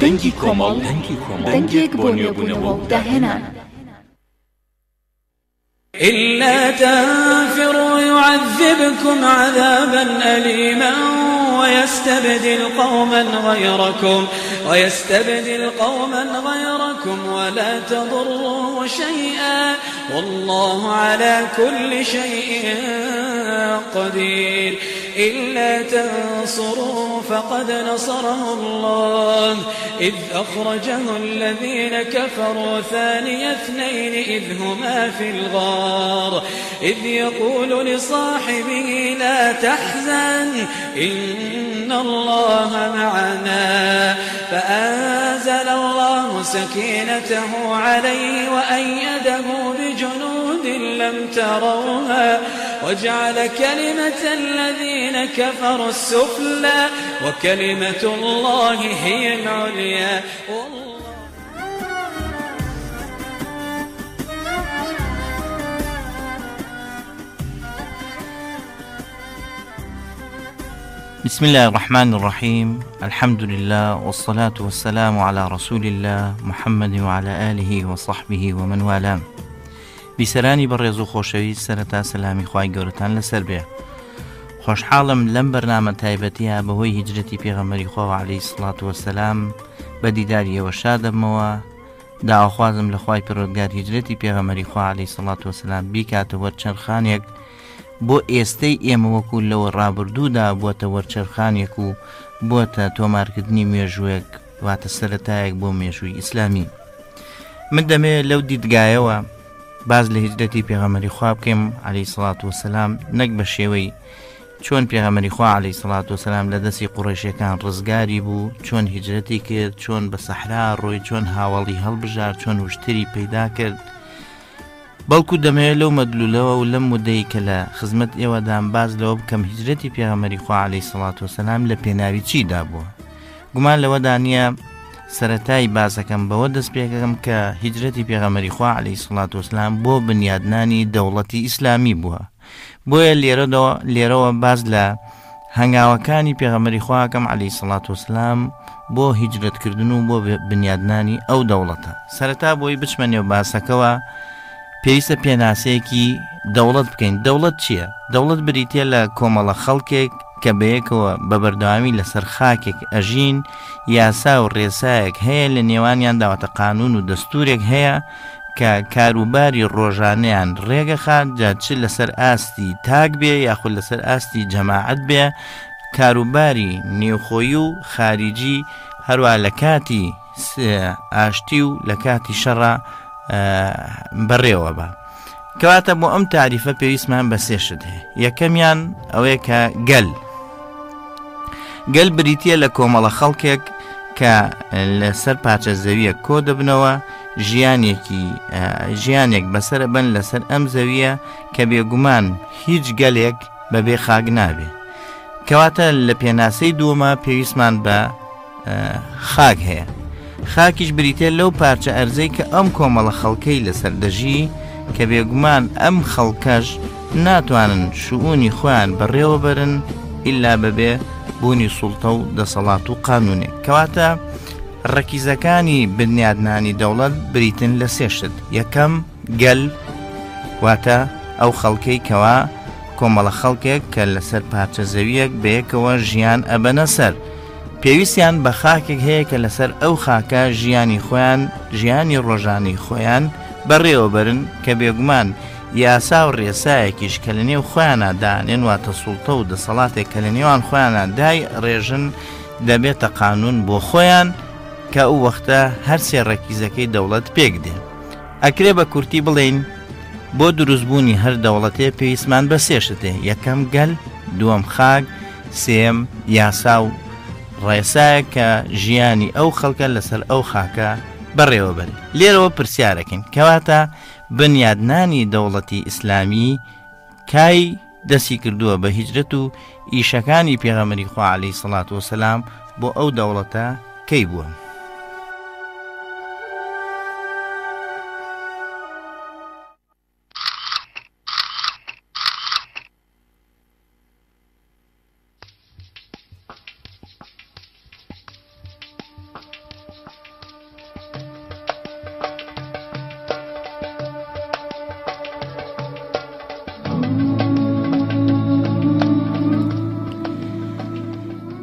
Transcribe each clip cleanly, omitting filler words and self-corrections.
دەنگی کۆمەڵ دەنگێک بۆ نوێبوونەوە و داهێنان. إلا تنفروا يعذبكم عذابا أليما ويستبدل قوما غيركم ولا تضروه شيئا والله على كل شيء قدير. إلا تنصروه فقد نصره الله إذ أخرجه الذين كفروا ثاني اثنين إذ هما في الغار إذ يقول لصاحبه لا تحزن إن الله معنا فأنزل الله سكينته عليه وأيده بجنود لم تروها وجعل كلمة الذين كفروا السفلى وكلمة الله هي العليا. بسم الله الرحمن الرحيم. الحمد لله والصلاة والسلام على رسول الله محمد وعلى آله وصحبه ومن والاه. بیسەرانی بەڕێز و خۆشەویست سەرەتا سەلامی خوای گەورەتان لەسەر بێ. خۆشحاڵم لەم بەرنامە تایبەتیە بەهۆی هیجرەتی پێغەمبەری خوا عەلەیهی سڵات وەسەلام بە دیداریەوە شادەبمەوە. داواخوازم لە خوای پەروەردگار هیجرەتی پێغەمبەری خوا عەلەیهی سڵات وەسەلام بیکاتە وەرچەرخانێک بۆ ئێستەی ئێمە وەکو لەوە ڕابردوودا بووەتە وەرچەرخانێک و بووەتە تۆمارکردنی مێژوویەک واتە سەرەتایەک بۆ مێژووی ئیسلامی. من دەمێ لەو دیدگایەوە باز لە هیجرەتی پێغەمبەری خوا بکەم عەلەیهی سڵات وەسەلام نەک بە شێوەی چۆن پێغەمبەری خوا عەلەیهی سڵات وەسەلام لە دەستی قوڕەیشیەکان ڕزگاری بوو، چۆن هیجرەتی کرد، چۆن بە سەحرا ڕۆی، چۆن هاوڵی هەڵبژار، چۆن وشتری پەیدا کرد. بەڵکو دەمەوێت لەو مەدلولەوە و لەم مودەی کە لە خزمەت ئێوەدام باز لەوە بکەم هیجرەتی پێغەمبەری خوا عەلەیهی سڵات وەسەلام لە پێناوی چیدا بووە. گومان لەوەدا نییە سەرەتای باسەکەم بەوە دەست پێکەکەم کە هیجرەتی پێغەمبەری خوا عەلەیهی سڵات وەسەلام بۆ بنیادنانی دەوڵەتی ئیسلامی بووە. بۆیە لێرەوە باز لە هەنگاوەکانی پێغەمبەری خواکەم عەلەیهی سڵات وەسەلام بۆ هیجرەتکردن و بۆ بنیادنانی ئەو دەوڵەتە. سەرەتا بۆی بچمە نێو باسەکەوە پێویستە پێناسەیەکی دەوڵەت بکەین. دەوڵەت چییە؟ دەوڵەت بریتە لە کۆمەڵە خەڵکێک کە بەیەکەوە بە بەردەوامی لەسەر خاکێک ئەژین، یاسا و ڕێسایەک هەیە لە نێوانیان داوەتە قانون و دەستورێک هەیە کە کاروباری ڕۆژانەیان ڕێگەخات، جا چ لەسەر ئاستی تاک بێ یاخود لەسەر ئاستی جەماعەت بێ، کاروباری نێوخۆیی و خارجی هەروە لە کاتی ئاشتی و لە کاتی شەڕە بەڕێوە بە. کەواتە بۆ ئەم تاریفە پێویستمان بە سێشت هەیە. یەکەمیان ئەوەیە کە گەل بریتە لە کۆمەڵە خەڵکێک کە لەسەر پاچە زەویە کۆ دەبنەوە، ژیانێک بەسەرە بن لەسەر ئەم زەویە کە بێگومان هیچ گەلێک بەبێ خاک نابێ. کەواتە لە پێناسەی دووەمە پێویستمان بە خاک هەیە. خاکیش بریتە لەو پارچە ئەرزەی کە ئەم کۆمەڵە خەڵکەی لەسەر دەژی کە بێگومان ئەم خەڵکەش ناتوانن شؤونی خۆیان بەڕێوە بەرن ئیلا بەبێ بوونی سوڵتە و دەسەڵات و قانونێک. کەواتە ڕەکیزەکانی بنیادنانی دەوڵەت بریتن لە سێشت. یەکەم گەل، واتە ئەو خەڵکەی کەوا کۆمەڵە خەڵکێک کە لەسەر پارچە زەویەک بەیەکەوە ژیان ئەبەنە سەر. پێویستیان بە خاکێک هەیە کە لەسەر ئەو خاکە ژیانی خۆیان، ژیانی ڕۆژانەی خۆیان بەڕێوە بەرن کە بێگومان یاسا و ڕێسایەکیش کە لە نێو خۆیانە دانێن واتە سوڵتە و دەسەڵاتێک کە لە نێوان خۆیانە دای ڕێژن دەبێتە قانون بۆ خۆیان کە ئەو وەختە هەر سێ ڕەکیزەکەی دەوڵەت پێک دێ. ئەکرێ بە کورتی بڵێن بۆ دروستبوونی هەر دەوڵەتێ پێویستمان بە سێشتێ. یەکەم گەل، دووەم خاک، سێم یاسا و ڕێسایە کە ژیانی ئەو خەڵکە لەسەر ئەو خاکە بەڕێوە بن. لێرەوە پرسیارەکەین کەواتە بنیادنانی دەوڵەتی ئیسلامی کای دەستی کردووە بە هیجرەت و ئیشەکانی پێغەمبەری خوا عەلەیهی سڵات وەسەلام بۆ ئەو دەوڵەتە کەی بووە؟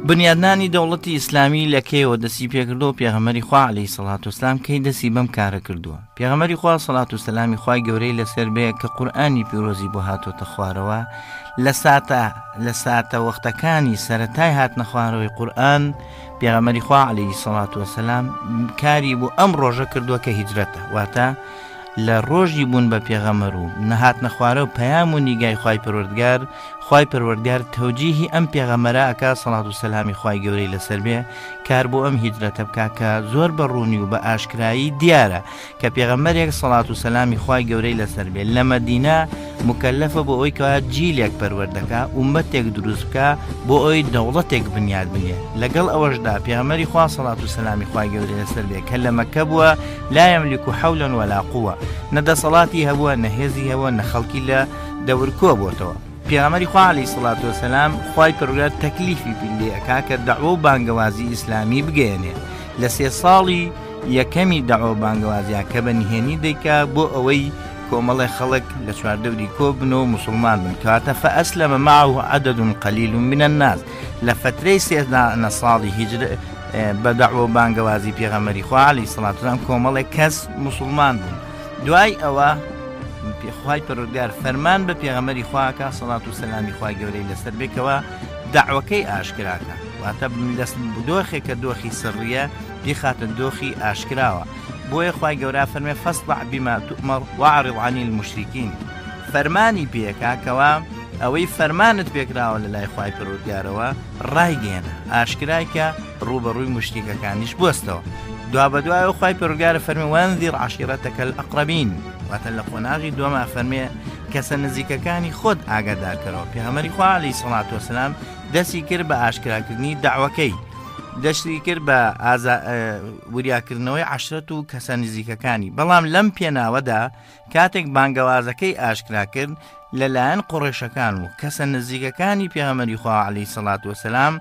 بنیادنانی دەوڵەتی ئیسلامی لە کێوە دەستی پێکردو پێغەمبەری خوا عەلەیهی سەڵات وسلام کەی دەستی بەم کارە کردووە. پێغەمبەری خوا سەڵات وسلامی خوای گەورەی لەسەر بێ کە قورئانی پیرۆزی بۆ هاتۆتە خوارەوە لە ساتە وەختەکانی سەرەتای هاتنە خوارەوەی قورئان پێغەمبەری خوا عەلەیهی سەڵات وسلام کاری بۆ ئەم ڕۆژە کردووە کە هیجرەتە، واتە لە ڕۆژی بوون بە پێغەمبەر و نەهاتنە خوارە و پەیام و نیگای خوای پەروەردگار تەوجیهی ئەم پێغەمبەرە ئەکا سەڵات و سەلامی خوای گەورەی لەسەر بێ کار بۆ ئەم هیجرەتە بکا کە زۆر بەڕوونی و بە ئاشکرایی دیارە کە پێغەمبەرێک سەڵات و سەلامی خوای گەورەی لەسەر بێ لە مەدینە مکەلەفە بۆ ئەوەی کەوا جیلێک پەروەردەکە ئومەتێک دروست بکە بۆ ئەوەی دەوڵەتێک بنیاد بنێ. لەگەڵ ئەوەشدا پێغەمبەری خوا سەڵات و سەلامی خوای گەورەی لەسەر بێ کە لە مەکە بووە لا یەملیک حەولا ولا قووە، نە دەسەڵاتی هەبووە نە هێزی هەبووە نە خەڵکی لە دەورکۆ بۆتەوە. پێغەمبەری خوا عەلەیهی سەڵات وسەلام خوای پەروەردگار تەکلیفی پێ ئەکا کە دەعوە و بانگەوازی ئیسلامی بگەێنێ. لە 3 ساڵی یەکەمی دەعوە و بانگەوازیە کە بەنهێنی دەیکا بۆ ئەوەی کۆمەڵی خەڵک لە چواردەوری کۆ بن و مسلمان بن کەواتە فەئەسلەمە معه عەدەد قەلیل من الناس. لە فترەی 3 ساڵی هیجرە بە دەعوە و بانگەوازی پێغەمبەری خوا عەلەیهی سەڵات وسەلام کۆمەڵێک کەس مسلمان بوون. دوای ئەوە خوای پەروەردگار فەرمان بە پێغەمبەری خواکە سەڵات و سەلامی خوای گەورەی لەسەر بێکەوە دەعوەکەی ئاشکراکە، واتە دۆخێکە دۆخی سڕیە بیخاتە دۆخی ئاشکراوە. بۆیە خوای گەورە فەرمێ فەصدع بما تؤمر وأعرض عن المشركين. فەرمانی پێکا کەوا ئەوەی فەرمانت پێکراوە لە لای خوای پەروەردگارەوە ڕایگەێنە ئاشکرایکە ڕوبەڕووی مشتریکەکانیش بوەستەوە. دوا بە دوایەوە خوای پەروەردگار فەرمێ وەنذیر عەشیرەتەکە الأقربین، واتە لە قۆناغی دووەما فەرمێ کەسە نزیکەکانی خۆت ئاگادارکەرەوە. پێغەمبەری خوا عەلەیهی سەڵات وسەلام دەستی کرد بە ئاشکراکردنی دەعوەکەی، دەستی کرد بە وریاکردنەوەی عەشرەت و کەسە نزیکەکانی. بەڵام لەم پێناوەدا کاتێک بانگەوازەکەی ئاشکرا کرد لەلایەن قوڕێشەکان و کەسە نزیکەکانی پێغەمبەری خوا عەلەیهی سەڵات وسەلام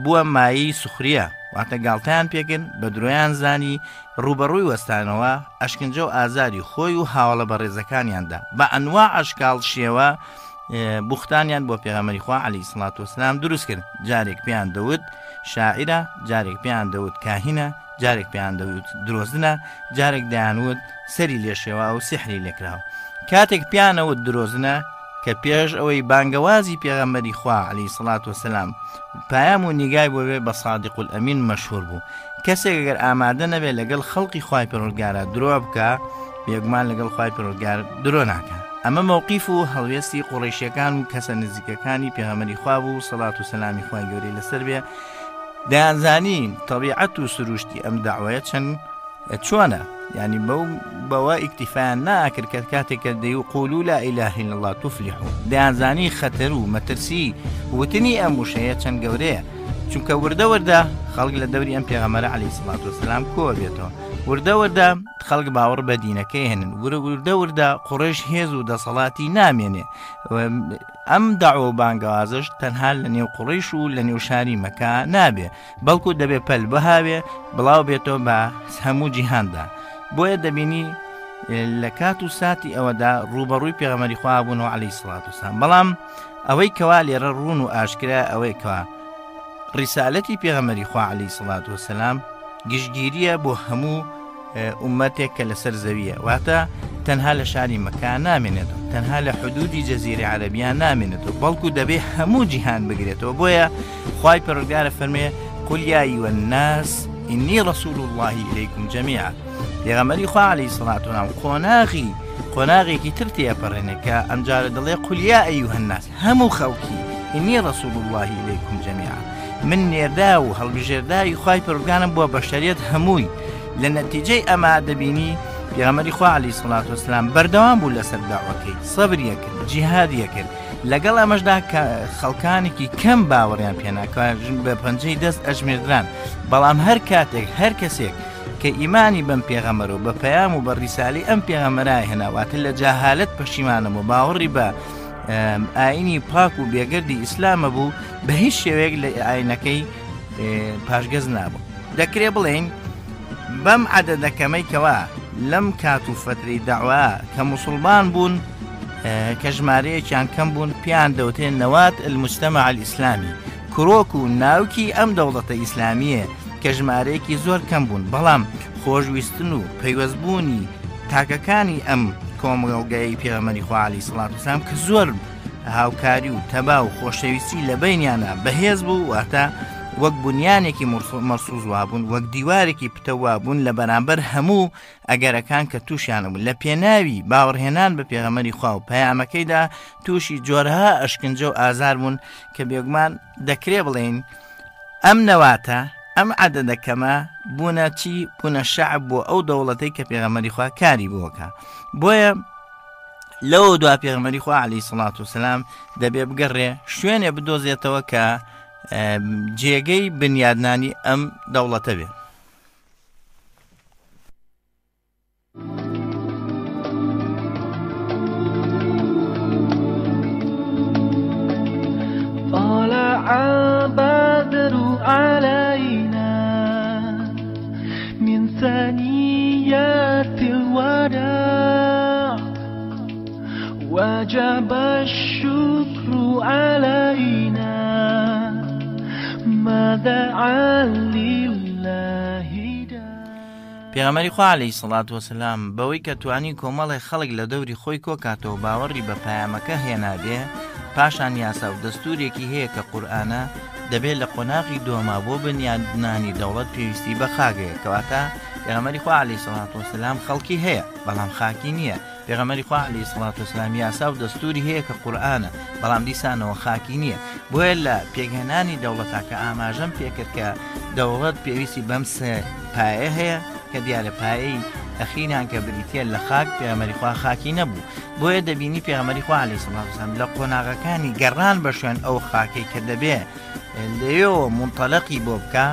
بووە مایەی سوخریە، واتە گاڵتەیان پێکرد بە درۆیان زانی ڕوبەڕووی وەستانەوە ئەشکنجە و ئازاری خۆی و هاوڵە بەڕێزەکانیاندا بە ئەنواع ئەشکاڵ شێوە بوختانیان بۆ پێغەمبەری خوا عەلەیهی سەڵات وسەلام دروست کرد. جارێک پێیان دەوت شاعرە، جارێک پێیان دەوت کاهینە، جارێک پێیان دەوت درۆزنە، جارێک دەیانوت سەری لێشێوە و سیحری لێکراوە. کاتێک پیانەوت درۆزنە کە پێش ئەوەی بانگەوازی پێغەمبەری خوا عەلەیهی سەڵات وسەلام پایام و نیگای بۆ بێ بە سادق الئەمین مەشهوور بوو. کەسێک ئەگەر ئامادە نەبێت لەگەڵ خەڵقی خوای پەروەردگارە درۆ بکە بێگومان لەگەڵ خوای پەروەردگار درۆ ناکە. ئەمە موقیف و هەڵوێستی قوڕیشیەکان و کەسە نزیکەکانی پێغەمبەری خوا بوو سەڵات و سەلامی خوای گەورەی لەسەر بێ. دەیانزانی تەبیعەت و سروشتی ئەم دەعوەیە چەند چۆنە، یعنی بەوە ئیکتیفایان ناکرد کە کاتێککە دەی و قولوا لا إله إلا الله تفلحوا. دەیانزانی خەتەر و مەترسی وتنی ئەم وشەیە چەند گەورەیە، چونکە وردە وردە خەڵک لە دەوری ئەم پێغەمبەرە عەلەیهی سەڵات وسەلام کۆ بێتەوە، وردە وردە خەڵک باوەڕ بە دینەکەی هێنن، وردە وردە قوڕێش هێز و دەسەڵاتی نامێنێ. ئەم دەعوە و بانگەوازش تەنها لە نێو قوڕیش و لە نێو شاری مەکە نابێ، بەڵکو دەبێ پەل بەهاوێ بڵاو بێتەوە بە هەموو جیهاندا. بۆیە دەبینی لە کات و ساتی ئەوەدا ڕوبەڕووی پێغەمبەری خوا بوونەوە عەلەیهی سەڵات وسەلام. بەڵام ئەوەی کەوا لێرە ڕوون و ئاشکرا ئەوەی کەوا ڕیسالەتی پێغەمبەری خوا عەلەیهی سەڵات وسەلام گشتگیریە بۆ هەموو ئومەتێک کە لەسەر زەویە، واتە تەنها لە شاری مەکە نامێنێتەوە، تەنها لە حدودی جەزیرەی عەرەبیان نامێنێتەوە، بەڵکو دەبێ هەموو جیهان بگرێتەوە. بۆیە خوای پەروەردگار فەرمێ قل یا ئەیها الناس إني رسول الله إليكم جميعا. پێغەمبەری خوا عەلەیهی سەڵات وسەلام قۆناغێکی تر تێپەڕێنێ کە ئەمجارە دەڵێ قل یا ئەیها الناس هەموو خەڵکی إني رسول الله إليكم جميعا، من نێردا و هەڵبژێردای خوای پەروەردگارم بووە بەشەریەت هەمووی. لە نەتیجەی ئەمە دەبینی پێغەمبەری خوا عەلەیهی سەڵات وسەلام بەردەوام بوو لەسەر داوەکەی، سەبریە کرد، جیهادیە کرد. لەگەڵ ئەمەشدا خەڵکانێکی کەم باوەڕیان پێناکە بە پەنجەی دەست ئەژمێردران، بەڵام هەر کاتێک هەر کەسێک کە ئیمانی بەم پێغەمبەر و بە پەیام و بە ڕیساڵەی ئەم پێغەمبەرای هێناواتە لە جاهالەت پەشیمانە و باوەڕی بە ئاینی پاک و بێگەردی ئیسلامە بوو، بە هیچ شێوەیەک لە ئاینەکەی پاشگەز نابوو. دەکرێ بڵێن بەم عەدەدەکەمەی کەوا لەم کات و فترەی دەعوا کە موسڵمان بوون کە ژمارەیەکیان کەم بوون، پێیان دەوتێن نەوات المجتەمع الئیسلامی، کۆڕۆک و ناوکی ئەم دەوڵەتە ئیسلامیە کە ژمارەیەکی زۆر کەم بوون، بەڵام خۆشویستن و پەیوەستبوونی تاکەکانی ئەم کۆمەڵگەی پێغەمبەری خوا عەلەیهی سەڵات وسەلام کە زۆر هاوکاری و تەبا و خۆشەویستی لە بینیانە بەهێز بوو، واتە وەک بنیانێکی مەرسوز وابوون، وەک دیوارێکی پتەوا بوون لە بەرامبەر هەموو ئەگەرەکان کە تووشیانە بوون. لە پێناوی باوەڕهێنان بە پێغەمبەری خوا و پەیامەکەیدا تووشی جۆرەها ئەشکنجە و ئازار بوون کە بێگومان دەکرێ بڵێن ئەم نەواتە ئەم عەدەدەکەمە بوونە چی؟ بوونە شەعب بۆ ئەو دەوڵەتەی کە پێغەمبەری خوا کاری بۆکە. بۆیە لەوە دوا پێغەمبەری خوا عەلەیهی سەڵات وسەلام دەبێ بگەڕێ شوێنێ بدۆزێتەوە کە جێگەی بنیادنانی ئەم دەوڵەتە بێ. طلع البدر علينا من ثنيات الوداع وجب الشكر علينا پێغەمبەری خوا عەلەیهی سەڵات وسەلام بەوەی کە توانی کۆمەڵی خەڵک لە دەوری خۆی کۆکاتەوە باوەڕی بە پەیامەکە هێنابێ، پاشان یاسا و دەستورێکی هەیە کە قورئانە دەبێت لە قۆناغی دووەما بۆ بنیادنانی دەوڵەت پێویستی بە خاگەیە، کەواتە پێغەمبەری خوا عەلەیهی سەڵات وسەلام خەڵکی هەیە بەڵام خاکی نییە. پێغەمبەری خوا عەلەیهی سەڵات وسەلام یاسا و دەستوری هەیە کە قورئانە بەڵام دیسانەوە خاکی نییە. بۆیە لە پێگەهێنانی دەوڵەتە کە ئاماژەم پێکرد کە دەوڵەت پێویستی بەم سێ پایە هەیە کە دیارە پایەی ئەخینان کە بریتە لە خاک، پێغەمبەری خوا خاکی نەبوو. بۆیە دەبینی پێغەمبەری خوا عەلەیهی سەڵات وسەلام لە قۆناغەکانی گەڕان بە شوێن ئەو خاکەی کە دەبێ لەوێەوە منتەڵەقی بۆ بکە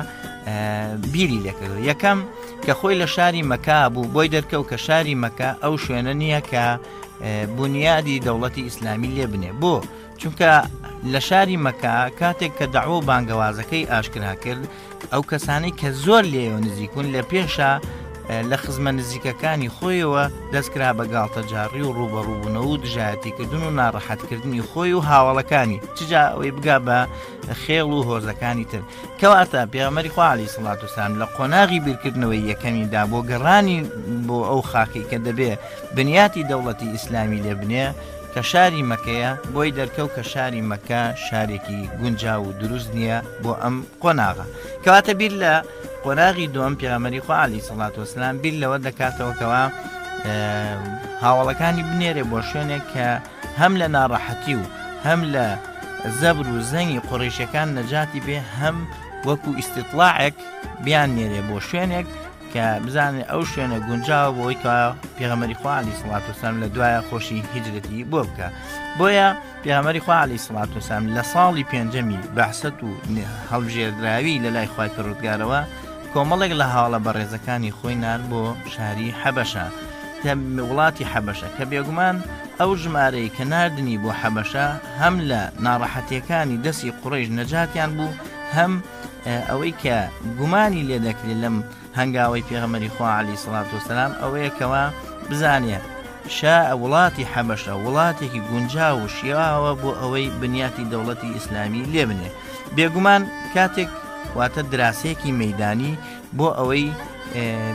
بیری لێکردەوە. یەکەم کە خۆی لە شاری مەکا بوو، بۆی دەرکەوت کە شاری مەکا ئەو شوێنە نییە کە بنیادی دەوڵەتی ئیسلامی لێ بنێ. بۆ چونکە لە شاری مەکا کاتێک کە دەعوە و بانگەوازەکەی ئاشکرا کرد، ئەو کەسانەی کە زۆر لێەوە نزیکون لە پێشە لە خزمە نزیکەکانی خۆیەوە دەستکرا بە گاڵتەجاری و ڕوبەڕووبوونەوە و دژایەتیکردن و ناڕەحەتکردنی خۆی و هاوڵەکانی چجا ئەوەی بگا بە خێڵ و هۆزەکانی تر. کەواتە پێغەمبەری خوا عەلەیهی سەڵات وسەلام لە قۆناغی بیرکردنەوەی یەکەمیدا بۆ گەڕانی بۆ ئەو خاکی کە دەبێ بنیاتی دەوڵەتی ئیسلامی لێ بنێ کە شاری مەکەیە، بۆی دەرکەوت کە شاری مەکە شارێکی گونجاو و دروست نییە بۆ ئەم قۆناغە. کەواتە بیر لە قۆناغی دووەم پێغەمبەری خوا عەلەیهی سەڵات وسەلام بیر لەوە دەکاتەوەکەوە هاوڵەکانی بنێرێ بۆ شوێنێک کە هەم لە ناڕەحەتی و هەم لە زەبر و زەنگی قوڕیشەکان نەجاتی بێ، هەم وەکو ئیستیطلاعێک بیان نێرێ بۆ شوێنێک کە بزانێ ئەو شوێنە گونجاوە بۆی کە پێغەمبەری خوا عەلەیهی سەڵات وسەلام لە دوایە خۆشی هیجرەتی بۆ بکە. بۆیە پێغەمبەری خوا عەلەیهی سەڵات وسەلام لە ساڵی پێنجەمی بەعسەت و هەڵبژێردراوی لە لای خوای پەروەردگارەوە کۆمەڵێک لە هاوڵە بەڕێزەکانی خۆی نار بۆ شاری حەبەشە، وڵاتی حەبەشە کە بێگومان ئەو ژمارەی کە ناردنی بۆ حەبەشە هەم لە ناڕەحەتیەکانی دەستی قوڕیش نەجاتیان بوو، هەم ئەوەی کە گومانی لێ دەکرێت لەم هەنگاوەی پێغەمبەری خوا عەلەیهی سەڵات وسەلام ئەوەیەکەوە بزانێ وڵاتی حەبەشە وڵاتێکی گونجاو و شیاوە بۆ ئەوەی بنیاتی دەوڵەتی ئیسلامی لێ بنێ. بێگومان کاتێک واتە دراسەیەکی مەیدانی بۆ ئەوەی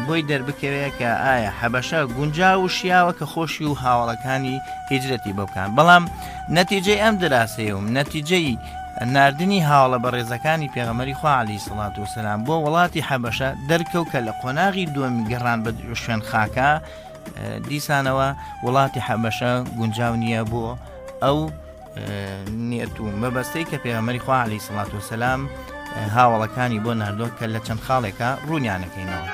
بۆی دەربکەوێت کە ئایا حەبەشە گونجاو و شیاوە کە خۆشی و هاوڵەکانی هیجرەتی بۆ بکەن. بەڵام نەتیجەی ئەم دراسەیە و نەتیجەی ناردنی هاوڵە بەڕێزەکانی پێغەمبەری خوا عەلەیهی سەڵات وسەلام بۆ وڵاتی حەبەشە دەرکەوت کە لە قۆناغی دووەمی گەڕان بە شوێن خاکە دیسانەوە وڵاتی حەبەشە گونجاو نییە بۆ ئەو نیەت و مەبەستەی کە پێغەمبەری خوا عەلەیهی سەڵات وسەلام هاوڵەکانی بۆ ناردۆ کە لە چەند خاڵێکە ڕوونیانەکەینەوە.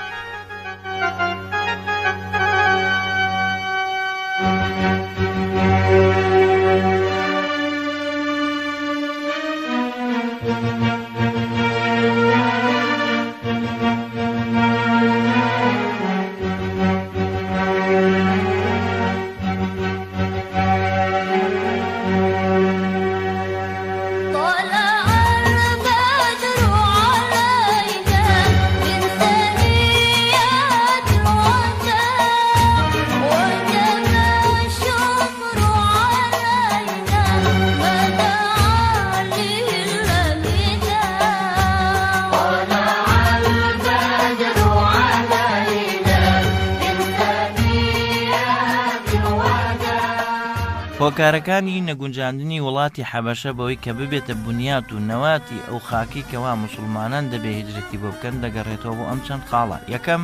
هۆکارەکانی نەگونجاندنی وڵاتی حەبەشە بەوەی کە ببێتە بنیات و نەواتی ئەو خاکی کەوا موسڵمانان دەبێ هیجرەتی بۆ بکەن دەگەڕێتەوە بۆ ئەم چەند خاڵە. یەکەم،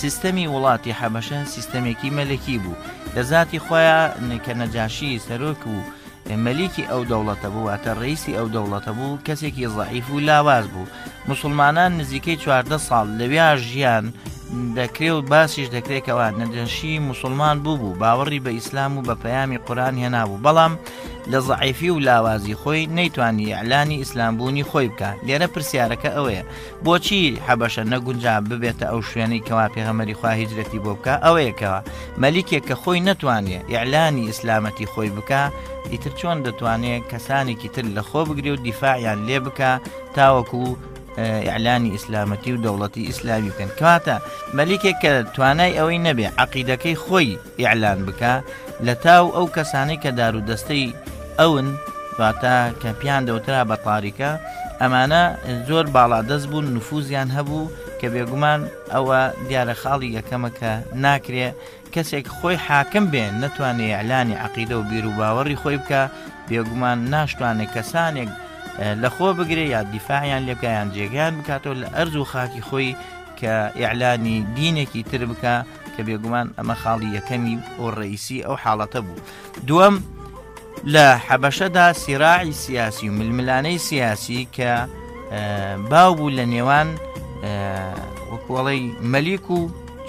سیستەمی وڵاتی حەبەشە سیستەمێکی مەلەکی بوو، لە ذاتی خۆیان کە نەجاشی سەرۆک و مەلیکی ئەو دەوڵەتە بوو، واتە ڕئیسی ئەو دەوڵەتە بوو، کەسێکی ضعیف و لاواز بوو. موسڵمانان نزیکەی 14 ساڵ لەوێ ژیان دەکرێت و باسیش دەکرێتەوە نەجاشی موسڵمان بوو، باوەڕی بە ئیسلام و بە پەیامی قورئان هێنابوو، بەڵام لە ضعیفی و لاوازی خۆی نەیتوانی ئیعلانی ئیسلامبوونی خۆی بکە. لێرە پرسیارەکە ئەوەیە، بۆچی حەبەشە نەگونجا ببێتە ئەو شوێنەی کەوا پێغەمبەری خوا هیجرەتی بۆ بکە؟ ئەوەیەکەوە مەلیکێک کە خۆی نەتوانێت ئیعلانی ئیسلامەتی خۆی بکە، ئیتر چۆن دەتوانێت کەسانێکی تر لە خۆ بگرێ و دیفاعیان لێ بکە تاوەکو ئیعلانی ئیسلامەتی و دەوڵەتی ئیسلامی بکەن. کەواتە مەلیکێک کە توانای ئەوەی نەبێ عەقیدەکەی خۆی ئیعلان بکە لە تاو ئەو کەسانەی کە دار و دەستەی ئەون، واتە کە پیان دەوترا بە تاریکە، ئەمانە زۆر باڵادەست بوون، نفوزیان هەبوو کە بێگومان ئەوە دیارە خاڵی یەکەمە کە ناکرێ کەسێک خۆی حاکم بێن نەتوانێت ئیعلانی عەقیدە و بیر و باوەڕی خۆی بکە، بێگومان ناشتوانێت کەسانێک لە خۆ بگرێ یا دیفاعیان لێ بکە یان جێگیان بکاتەوە لە ئەرز و خاکی خۆی کە ئیعلانی دینێکی تر بکە، کە بێگومان ئەمە خاڵی یەکەمی ئەو ڕئیسی ئەو حاڵەتە بوو. دووەم، لە حەبەشەدا سیراعی سیاسی و ململانەی سیاسی کە باو بوو لە نێوان وەکوڵەی مەلیک و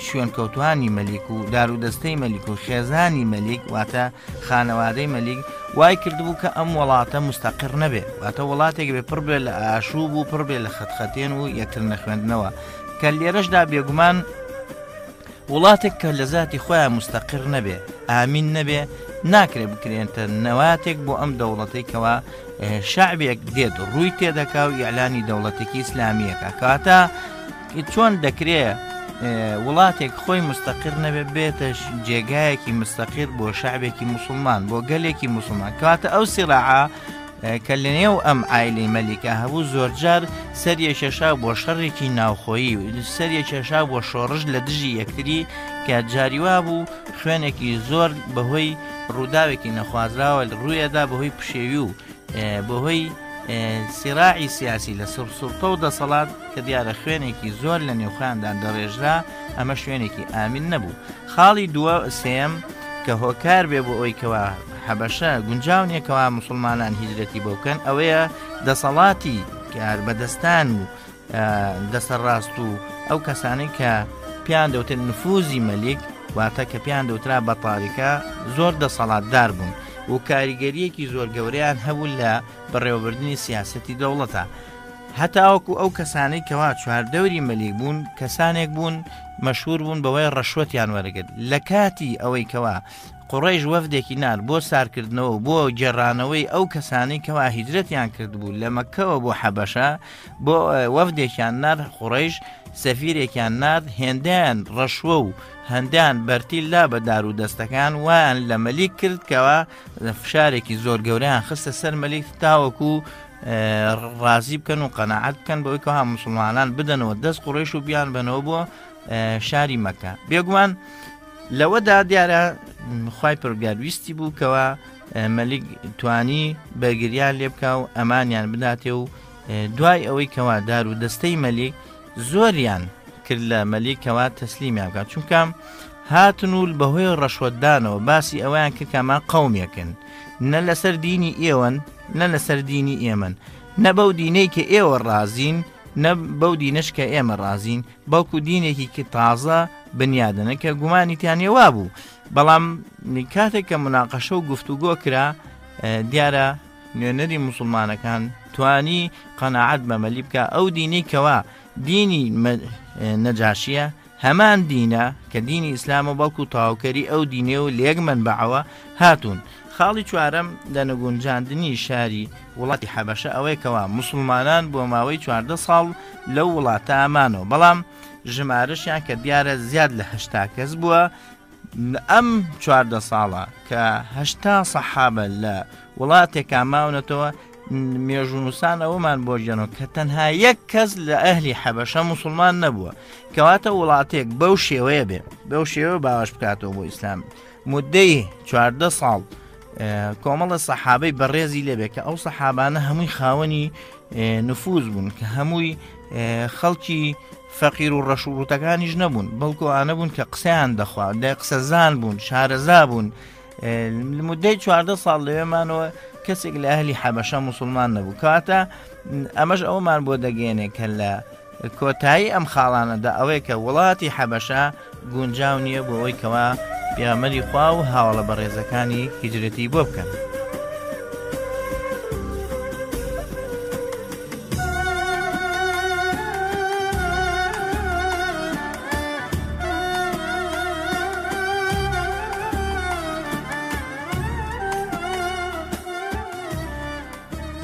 شوێن کەوتوانی مەلیک و دار و دەستەی مەلیک و خێزانی مەلیک، واتە خانەوادەی مەلیک، وای کردبوو کە ئەم وڵاتە مستەقر نەبێ، واتە وڵاتێک بێ پڕ بێ لە ئاشوب و پڕ بێ لە خەتخەتێن و یەکتر نەخوێندنەوە، کە لێرەشدا بێگومان وڵاتێک کە لە ذاتی خۆیان مستەقر نەبێ، ئامین نەبێ، ناکرێ بکرێنتە نەواتێک بۆ ئەم دەوڵەتەی کەوا شعبێک دێت ڕووی تێدەکا و ئیعلانی دەوڵەتێکی ئیسلامیەکە. کەواتە چۆن دەکرێت وڵاتێک خۆی مستەقر نەبێ بێتە جێگایەکی مستەقر بۆ شعبێکی موسڵمان، بۆ گەلێکی موسڵمان. کەواتە ئەو سیراعە کە لە نێو ئەم ئایلەی مەلیکە هەبوو زۆرجار سەریەکێشا بۆ شەڕێکی ناوخۆیی، سەریەکێشا بۆ شۆڕش لە دژی یەکتری، کە جاریوا بوو خوێنێکی زۆر بەهۆی ڕووداوێکی نەخوازراوە ڕوویەدا بەهۆی پشێوی و بەهۆی سیراعی سیاسی لە سوڵتە و دەسەڵات کە دیارە خوێنێکی زۆر لە نێوخۆیاندا دەڕێژرا، ئەمە شوێنێکی ئامین نەبوو. خاڵی دووە سێم کە هۆکار بێ بۆ ئەوی کەوا حەبەشە گونجاو نییەکەوە موسڵمانان هیجرەتی بۆ بکەن، ئەوەیە دەسەڵاتی کاربەدەستان و دەسەڕاست و ئەو کەسانەی کە پیان دەوتن نفوزی مەلیک، واتە کە پیان دەوترا بە تاریکە، زۆر دەسەڵاتدار بوون و کاریگەریەکی زۆر گەورەیان هەبوو لە بەڕێوەبردننی سیاسەتی دەوڵەتە. هەتاوەکو ئەو کەسانەی کەوا چواردەوری مەلیک بوون، کەسانێک بوون مەشهور بوون بەوەی ڕەشوەتیان وەرەگرت. لە کاتی ئەوەی کەوا قوڕەیش وەفدێکی نار بۆ سارکردنەوە بۆ گێڕانەوەی ئەو کەسانەی کەوا هیجرەتیان کردبوو لە مەککەوە بۆ حەبەشە، بۆ وەفدێکیان نار، قوڕەیش سەفیرێکیان نار، هێندیان ڕەشوە و هەندیان بەرتیللا بە دار و دەستەکان وایان لە مەلیک کرد کەوا فشارێکی زۆر گەورەیان خستە سەر مەلیک تاوەکو ڕازی بکەن و قەناعەت بکەن بەوەی کەوا موسڵمانان بدەنەوە دەست قوڕەیش و بیان بنەوە بۆ شاری مەککە. بێگومان لەوەدا دیارە خوای پروردگارویستی بوو کەوا مەلیک توانی بەرگریان لێ بکە و ئەمانیان بداتێ و دوای ئەوەی کەوا دار و دەستەی مەلیک زۆریان کرد لە مەلیکەوە تەسلیمیان بکات، چونکە هاتن و بەهۆی ڕەشوەتدانەوە باسی ئەویان کرد کەمە قەومێکن، نە لەسەر دینی ئێوەن نە لەسەر دینی ئێمن، نە بەو دینەی کە ئێوە ڕازین نە بەو دینەش کە ئێمە ڕازین، بەڵکو دینێکی کە تازە بنیادنە کە گومانیتیان ێوا بوو. بەڵام کاتێک کە مناقەشە و گفتوگۆ کرا، دیارە نوێنەری موسڵمانەکان توانی قەناعەت بە مەلی بکە ئەو دینەی کەوا دینی نەجاشیە هەمان دینە کە دینی ئیسلامە، بەڵکو تاوکەری ئەو دینێ و لێک منبەعەوە هاتوون. خاڵی چوارەم لە نەگونجاندنی شاری وڵاتی حەبەشە ئەوەی کەوا موسڵمانان بۆ ماوەی 14 ساڵ لەو وڵاتە ئامانەوە، بەڵام ژمارەشیان کە دیارە زیاد لە 80 کەس بووە. ئەم 14 ساڵە کە 80 سەحابە لە وڵاتێک ئاماونەتەوە، مێژونوسان ئەوەمان بۆژێنەوە کە تەنها یەک کەس لە ئەهلی حەبەشە موسڵمان نەبووە، کەواتە وڵاتێک بەو شێوەیە بێ، بەو شێوە باوەش بکاتەوە بۆ ئیسلام. مدەی 14 ساڵ کۆمەڵە سەحابەی بەڕێزی لێبێ کە ئەو سەحابانە هەمووی خاوەنی نفوذ بوون کە هەمووی خەڵکی فەقیر و ڕەشوڕوتەکانیش نەبوون بەڵکو ئانە بوون کە قسەیان دەخوا قسەزان بوون شارەزا بوون. مدەی 14 ساڵ لەوێمانەوە کەسێک لە ئەهلی حەبەشە موسڵمان نەبوو. کاتە ئەمەش ئەومان بۆ دەگەێنێ کە لە کۆتایی ئەم خاڵانەدا ئەوەیە کە وڵاتی حەبەشە گونجاو نییە بۆ ئەوەی کەوا پێغەمبەری خوا و هاوڵە بەڕێزەکانی هیجرەتی بۆ بکەن.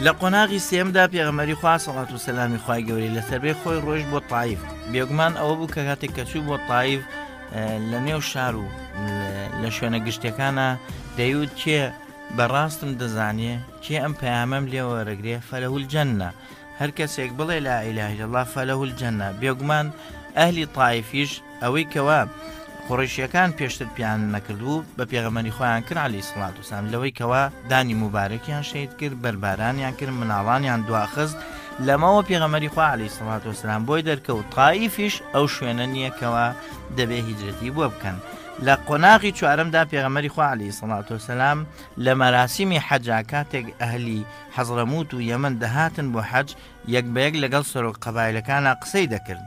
لە قۆناغی سێمدا پێغەمبەری خوا سەڵات و سەلامی خوای گەورەی لەسەر بێ خۆی ڕۆژ بۆ تایف. بێگومان ئەوە بوو کە کاتێک کە چوو بۆ تایف لە نێو شار و لە شوێنە گشتەکانە دەیوت کێ بەڕاستم دەزانێ کێ ئەم پەیامەم لێوەرەگرێ فەلەهو الجەنە، هەر کەسێک بڵێ لا ئیلاهە ئیلەڵڵا فەلەهو الجەنە. بێگومان ئەهلی تایفیش ئەوەی کەوا قوڕیشیەکان پێشتر پیان نەکردبوو بە پێغەمبەری خۆیان کرد عەلەیهی سەڵات وسەلام، لەوەی کەوا دانی مبارەکیان شەید کرد، بەربارانیان کرد، مناڵانیان دواخست. لەمەوە پێغەمبەری خوا عەلەیهی سەڵات وسەلام بۆی دەرکەوت تایفیش ئەو شوێنە نییە کەوا دەبێ هیجرەتی بۆ بکەن. لە قۆناغی چوارەمدا پێغەمبەری خوا عەلەیهی سەڵات وسەلام لە مەراسیمی حەجا کاتێک ئەهلی حەزڕەموت و یەمەن دەهاتن بۆ حەج یەک بە یەک لەگەڵ سەرۆک قەبایلەکانە قسەی دەکرد،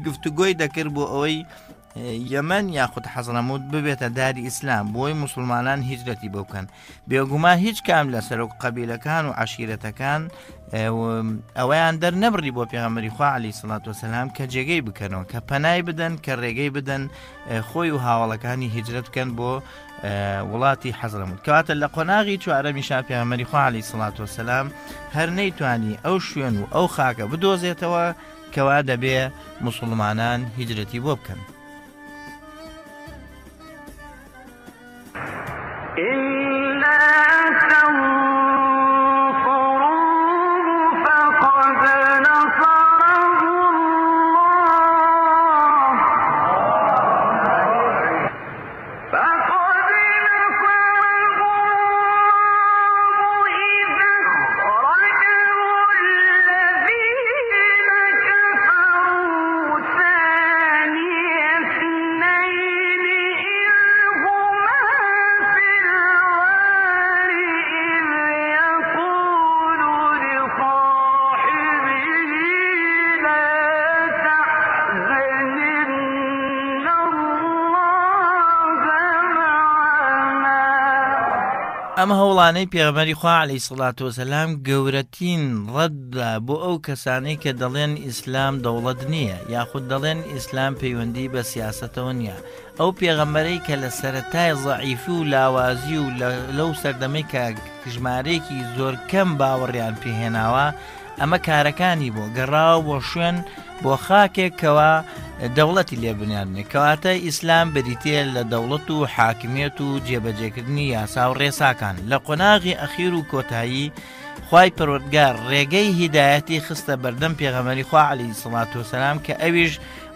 گفتوگۆی دەکرد بۆ ئەوەی یەمەن یاخود حەزڕەموت ببێتە داری ئیسلام بۆی موسڵمانان هیجرەتی بۆ بکەن. بێگومان هیچ کام لە سەرۆک قەبیلەکان و عەشیرەتەکان ئەوەیان دەرنەبڕی بۆ پێغەمبەری خوا عەلەیهی سەڵات وسەلام کە جێگەی بکەنەوە، کە پەنای بدەن، کە ڕێگەی بدەن خۆی و هاوڵەکانی هیجرەت بکەن بۆ وڵاتی حەزڕەموت. کەواتە لە قۆناغی چوارەمیشا پێغەمبەری خوا عەلەیهی سەڵات وسەلام هەر نەیتوانی ئەو شوێن و ئەو خاکە بدۆزێتەوە کەوا دەبێ موسڵمانان هیجرەتی بۆ بکەن. ئەمە هەوڵانەی پێغەمبەری خوا عەلەیهی سەڵات وسەلام گەورەترین ڕەددا بۆ ئەو کەسانەی کە دەڵێن ئیسلام دەوڵەت نییە یاخود دەڵێن ئیسلام پەیوەندی بە سیاسەتەوە نییە. ئەو پێغەمبەرەی کە لە سەرەتای ضەعیفی و لاوازی و لەو سەردەمەی کە ژمارەیەکی زۆر کەم باوەڕیان پێهێناوە ئەمە کارەکانی بۆ گەڕاوە بۆ شوێن بۆ خاکێکەوە دەوڵەتی لێ بنیادنێ، کەواتە ئیسلام بریتێ لە دەوڵەت و حاکمیەت و جێبەجێکردنی یاسا و ڕێساکان. لە قۆناغی ئەخیر و کۆتایی خوای پەروەردگار ڕێگەی هیدایەتی خستە بەردەم پێغەمبەری خوا عەلەیهی سەڵات وسەلام کە ئەویش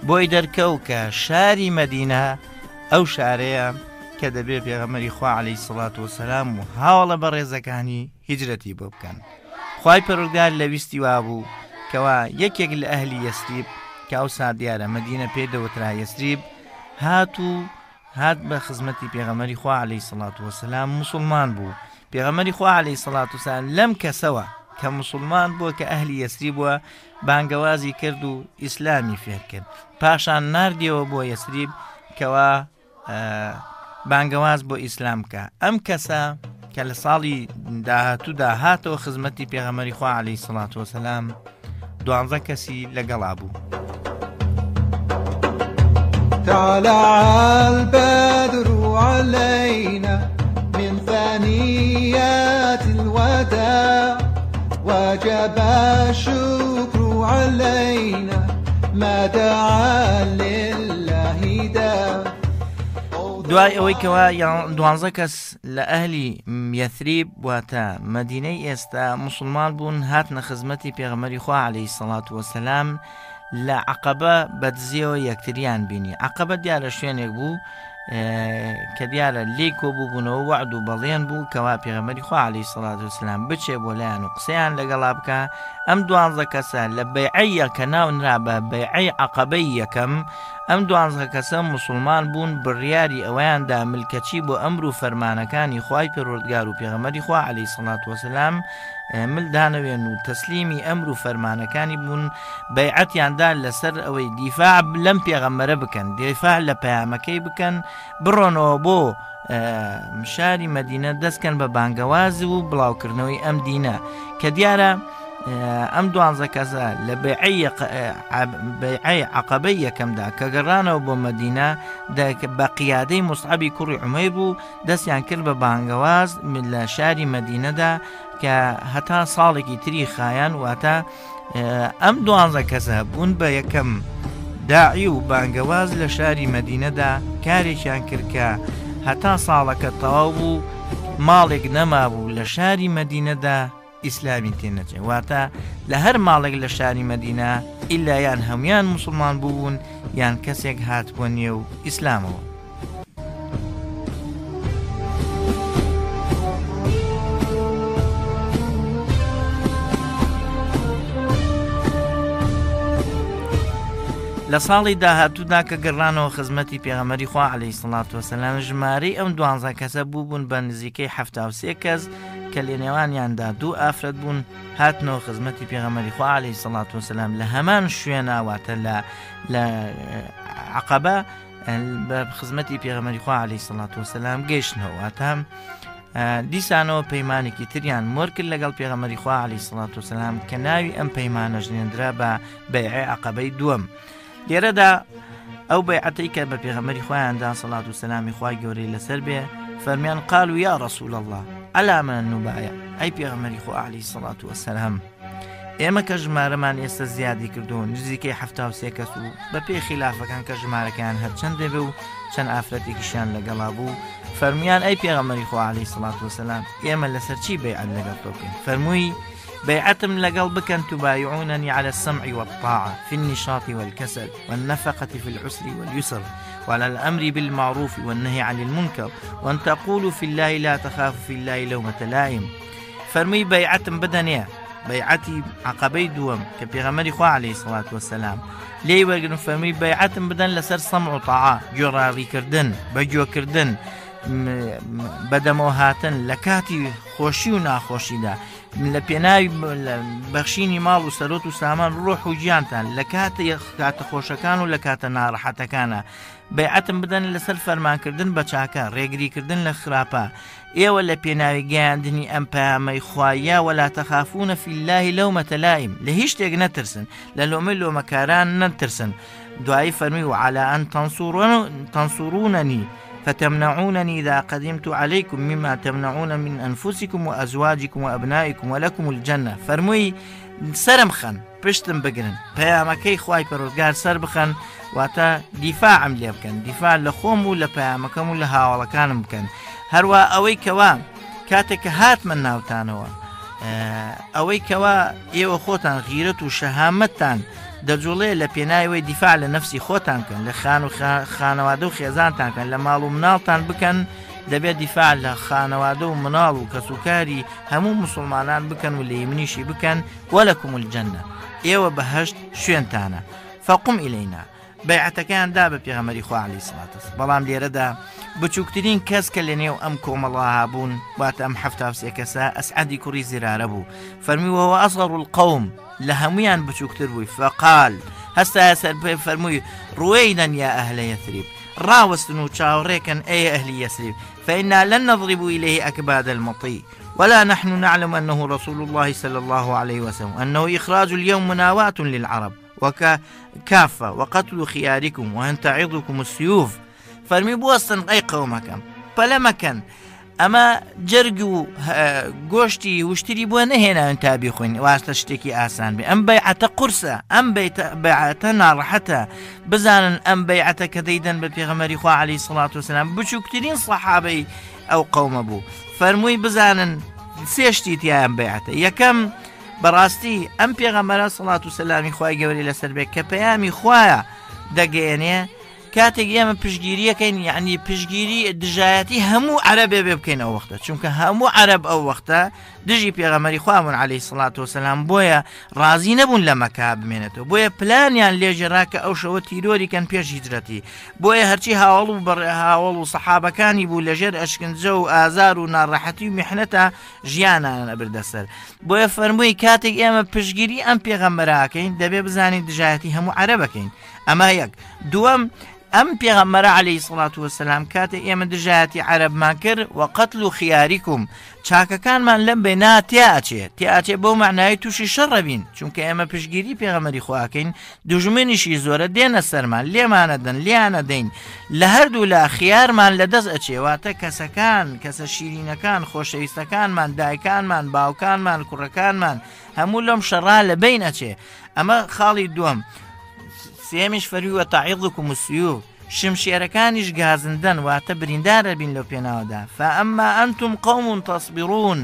بۆی دەرکەوت کە شاری مەدینە ئەو شارەیە کە دەبێ پێغەمبەری خوا عەلەیهی سەڵات وسەلام و هاوڵە بەڕێزەکانی هیجرەتی بۆ بکەن. خوای پەروەردگار لەویستی وابوو کەوا یەکێک لە ئەهلی یەسریب کە ئەوسا دیارە مەدینە پێدەوترا یەسریب هات بە خزمەتی پێغەمبەری خوا عەلەیهی سەڵات وسەلام موسڵمان بوو. پێغەمبەری خوا عەلەیهی سەڵات وسەلام لەم کەسەوە کە موسڵمان بووە کە ئەهلی یەسریب بووە بانگەوازی کرد و ئیسلامی فێر کرد، پاشان ناردیەوە بۆ یەسریب کەوا بانگەواز بۆ ئیسلام بکە. ئەم کەسە کە لە ساڵی داهاتوودا هاتەوە خزمەتی پێغەمبەری خوا عەلەیهی سەڵات وسەلام 12 کەسی لەگەڵا بوو. طلع البدر علينا من ثنيات الوداع وجب الشكر علينا ما دعا لله داع. دوای ئەوەی کەوا 12 کەس لە ئەهلی یەثریب واتە مەدینەی ئێستا موسڵمان بوون هاتنە خزمەتی پێغەمبەری خوا عەلەیهی سەڵات وسەلام لە عەقەبە بەدزیەوە یەکتریان بینی. عەقەبە دیارە شوێنێک بوو کە دیارە لێی کۆبووبوونەوە وعد و بەڵێن بوو کەوا پێغەمبەری خوا عەلەیهی سەڵات وسەلام بچێ بۆ لایەن و قسەیان لەگەڵا بکە. ئەم 12 کەسە لە بەیعەیە کە ناونرا بە بەیعەی عەقەبەی یەکەم، ئەم 12 کەسە موسڵمان بوون، بڕیاری ئەوەیاندا ملکەچی بۆ ئەمر و فەرمانەکانی خوای پەروەردگار و پێغەمبەری خوا عەلەیهی سەڵات وسەلام ملدانەوێن و تەسلیمی ئەمر و فەرمانەکانی بوون. بەیعەتیاندا لەسەر ئەوەی دیفاع لەم پێغەمبەرە بکەن، دیفاع لە پەیامەکەی بکەن، بڕۆنەوە بۆ شاری مەدینە دەستکەن بە بانگەواز و بڵاوکردنەوەی ئەم دینە کە دیارە ئەم 12 کەسە لە بەیعەی عەقەبەی یەکەمدا کە گەڕانەوە بۆ مەدینە بە قیادەی موسعەبی کوڕی عومەیر بوو، دەستیان کرد بە بانگەواز لە شاری مەدینەدا کە هەتا ساڵێکی تری خایان، واتە ئەم 12 کەسە بوون بە یەکەم داعی و بانگەواز لە شاری مەدینەدا کارێکیان کرد کە هەتا ساڵەکە تەواو بوو ماڵێک نەمابوو لە شاری مەدینەدا ئیسلامی تێنەچێ، واتە لە هەر ماڵێک لە شاری مەدینە ئیلا یان هەمویان موسڵمان بوون یان کەسێک هاتبووە نێو ئیسلامەوە. لە ساڵی داهاتوودا کە گەڕانەوە خزمەتی پێغەمبەری خوا عەلەیهی سەڵات وسەلام، ژمارەی ئەم 12 کەسە بوون بە نزیکەی 73 کەس کە لە نێوانیاندا 2 ئافرەت بوون، هاتنەوە خزمەتی پێغەمبەری خوا عەلەیهی سەڵات وسەلام لە هەمان شوێنە، واتە لە عەقەبە بە خزمەتی پێغەمبەری خوا عەلەیهی سەڵات وسەلام گەیشتنەوە. واتە دیسانەوە پەیمانێکی تریان مۆر کرد لەگەڵ پێغەمبەری خوا عەلەیهی سەڵات وسەلام کە ناوی ئەم پەیمانە ژنێنرا بە بەیعەی عەقەبەی دووەم. لێرەدا ئەو بەیعەتەی کە بە پێغەمبەری خوایاندا سەڵات و سەلامی خوای گەورەی لەسەر بێ، فەرمیان قالوا یا رسول الله ئەلا من نوبایع، ئەی پێغەمبەری خوا عەلەیهی سەڵات وسەلام، ئێمە کە ژمارەمان ئێستا زیادی کردوون نزیکەی 73 کەس و بە پێی خلافەکان کە ژمارەکان هەرچەند دەبێ و چەند ئافرەتێکیشیان لەگەڵا بوو، فەرمیان ئەی پێغەمبەری خوا عەلەیهی سەڵات وسەلام، ئێمە لەسەر چی بەیعەت لەگەڵ تۆ بکەین؟ فەرمووی بيعتم لقل بكن تبايعونني على السمع والطاعة في النشاط والكسل والنفقة في العسر واليسر وعلى الأمر بالمعروف والنهي عن المنكر وأن تقولوا في الله لا تخاف في الله لومة لائم. فرمي بيعتم بدنيا بيعتي عقبي دوم كبيغمري خوا عليه الصلاة والسلام ليه ورقن فرمي بيعتم بدن لسر سمع وطاعة جراري كردن بجو كردن بدمو هاتن لكاتي خوشي و ناخۆشی دا لە پێناوی بەخشینی ماڵ و سەرۆت و سامان ڕۆح و گیانتان لە کاتە خۆشەکان و لە کاتە ناڕەحەتەکانە بەیعەتم بدەن لەسەر فەرمانکردن بە چاکە، ڕێگریکردن لە خراپە، ئێوە لە پێناوی گەیاندنی ئەم پەیامەی خوایە وەلا تەخافونە فی الله لەومەتە لائیم، لە هیچ شتێک نەترسن، لە لۆمەی لۆمەکاران نەترسن. دوایی فەرمی وعلى أن تنصرونني فتمنعونني إذا قدمت عليكم مما تمنعون من أنفسكم وأزواجكم وأبنائكم ولكم الجنة. فرموي سرم خن پشتم بگرن پەیامەکەی خوای پەروەردگار سەر بخەن، واتە دیفاعم لێ بکەن، دیفاع لە خۆم و لە پەیامەکەم و لە هاوڵەکانم بکەن. هەروە ئەوەی کەوا کاتێک کە هاتمە ناوتانەوە، ئەوەی کەوا ئێوە خۆتان غیرەت و شەهامەتتان دەجوڵێ لە پێناوی دیفاع لە نەفسی خۆتان کەن، لە خانەوادە و خێزانتان کەن، لە ماڵ و مناڵتان بکەن، دەبێت دیفاع لە خانەوادە و مناڵ و کەسوکاری هەموو مسلمانان بکەن و لە منیشی بکەن. وەلەکم الجەنە، ئێوە بەهەشت شوێنتانە. فەقم ئیلەینا، بەیعەتەکەیان دا بە پێغەمبەری خوا عەلەیهی سەڵات وسەلام. بەڵام لێرەدا بچووکترین کەس کە لە نێو ئەم کۆمەڵا هابوون واتە ئەم 73 کەسە ئەسعەدی کوڕی زرارە بوو. فەرمی وهو ئەصغر القوم، لە هەمویان بچووکتر بووی. فقال، هەستا سەر پێ فەرمووی ڕوەیدەن یا ئەهلە یەثریب، ڕاوەستن و چاوەڕێکن ئەی ئەهلی یەثریب، فإنا لن نضرب إليه أكباد المطي ولا نحن نعلم أنه رسول الله صلى الله عليه وسلم، أنه إخراج اليوم مناواة للعرب وكافة وقتل خياركم وأن تعظكم السيوف. فرمي بوستن أي قومكم فلمكن ئەمە جەرگ و گۆشتی وشتری بۆ نەهێناون تا بیخۆین واستە شتێکی ئاسان بێ. ئەم بەیعەتە قورسە، ئەم بەیعەتە ناڕەحەتە. بزانن ئەم بەیعەتە کە دەیدەن بە پێغەمبەری خوا عەلەیهی سەڵات وسەلام بچووکترین سەحابەی ئەو قەومە بوو. فەرمووی بزانن سێ شتی تیا ئەم بەیعەتە. یەکەم بەڕاستی ئەم پێغەمبەرە سەڵات و سەلامی خوای گەورەی لەسەر بێ کە پەیامی خوایە دەگەیەنێ، کاتێک ئێمە پشگیریەکەین یعنی پشگیری دژایەتی هەموو عەرەبێ بێ بکەین ئەو وەختە چونکە هەموو عەرەب ئەو وەختە دژی پێغەمبەری خوا بوون عەلەیهی سڵات وسەلام بۆیە ڕازی نەبوون لە مەکا بمێنێتەوە بۆیە پلانیان لێژێرا کە ئەو شەوە تیرۆریکەن پێش هیجرەتی بۆیە هەرچی هاوڵ و سەحابەکانی بوو لەژێر ئەشکنجە و ئازار و ناڕەحەتی و میحنەتە ژیانیان ئەبردەسەر بۆیە فەرمووی کاتێک ئێمە پشگیری ئەم پێغەمبەرەکەین دەبێ بزانین دژایەتی هەموو عەرەبەکەین ئەمە یەک دووەم ئەم پێغەمبەرە عەلەیهی سڵات وسەلام کاتێک ئێمە دژایەتی عەرەبمان کرد وەقەتل خیاریکم چاکەکانمان لەم بێنا تێئاچێ بەو معنای تووشی شەڕە بین چونکە ئێمە پشگیری پێغەمبەری خواکەین دوژمنیشی زۆرە دێنە سەرمان لێمانەدەن لیانە دەین لە هەردوو لە خیارمان لەدەست ئەچێواتە کەسە شیرینەکان خۆشەویستەکانمان دایکانمان باوکانمان کوڕەکانمان هەموو لەم شەڕا لە بین ئەچێ ئەمە خاڵی دووەم سێمیش فەرمیوە تەعیضکم السیوف شمشێرەکانیش گازندن واتە بریندارە بین لەو پێناوەدا فەئەمما ئەنتم قەوم تەصبرون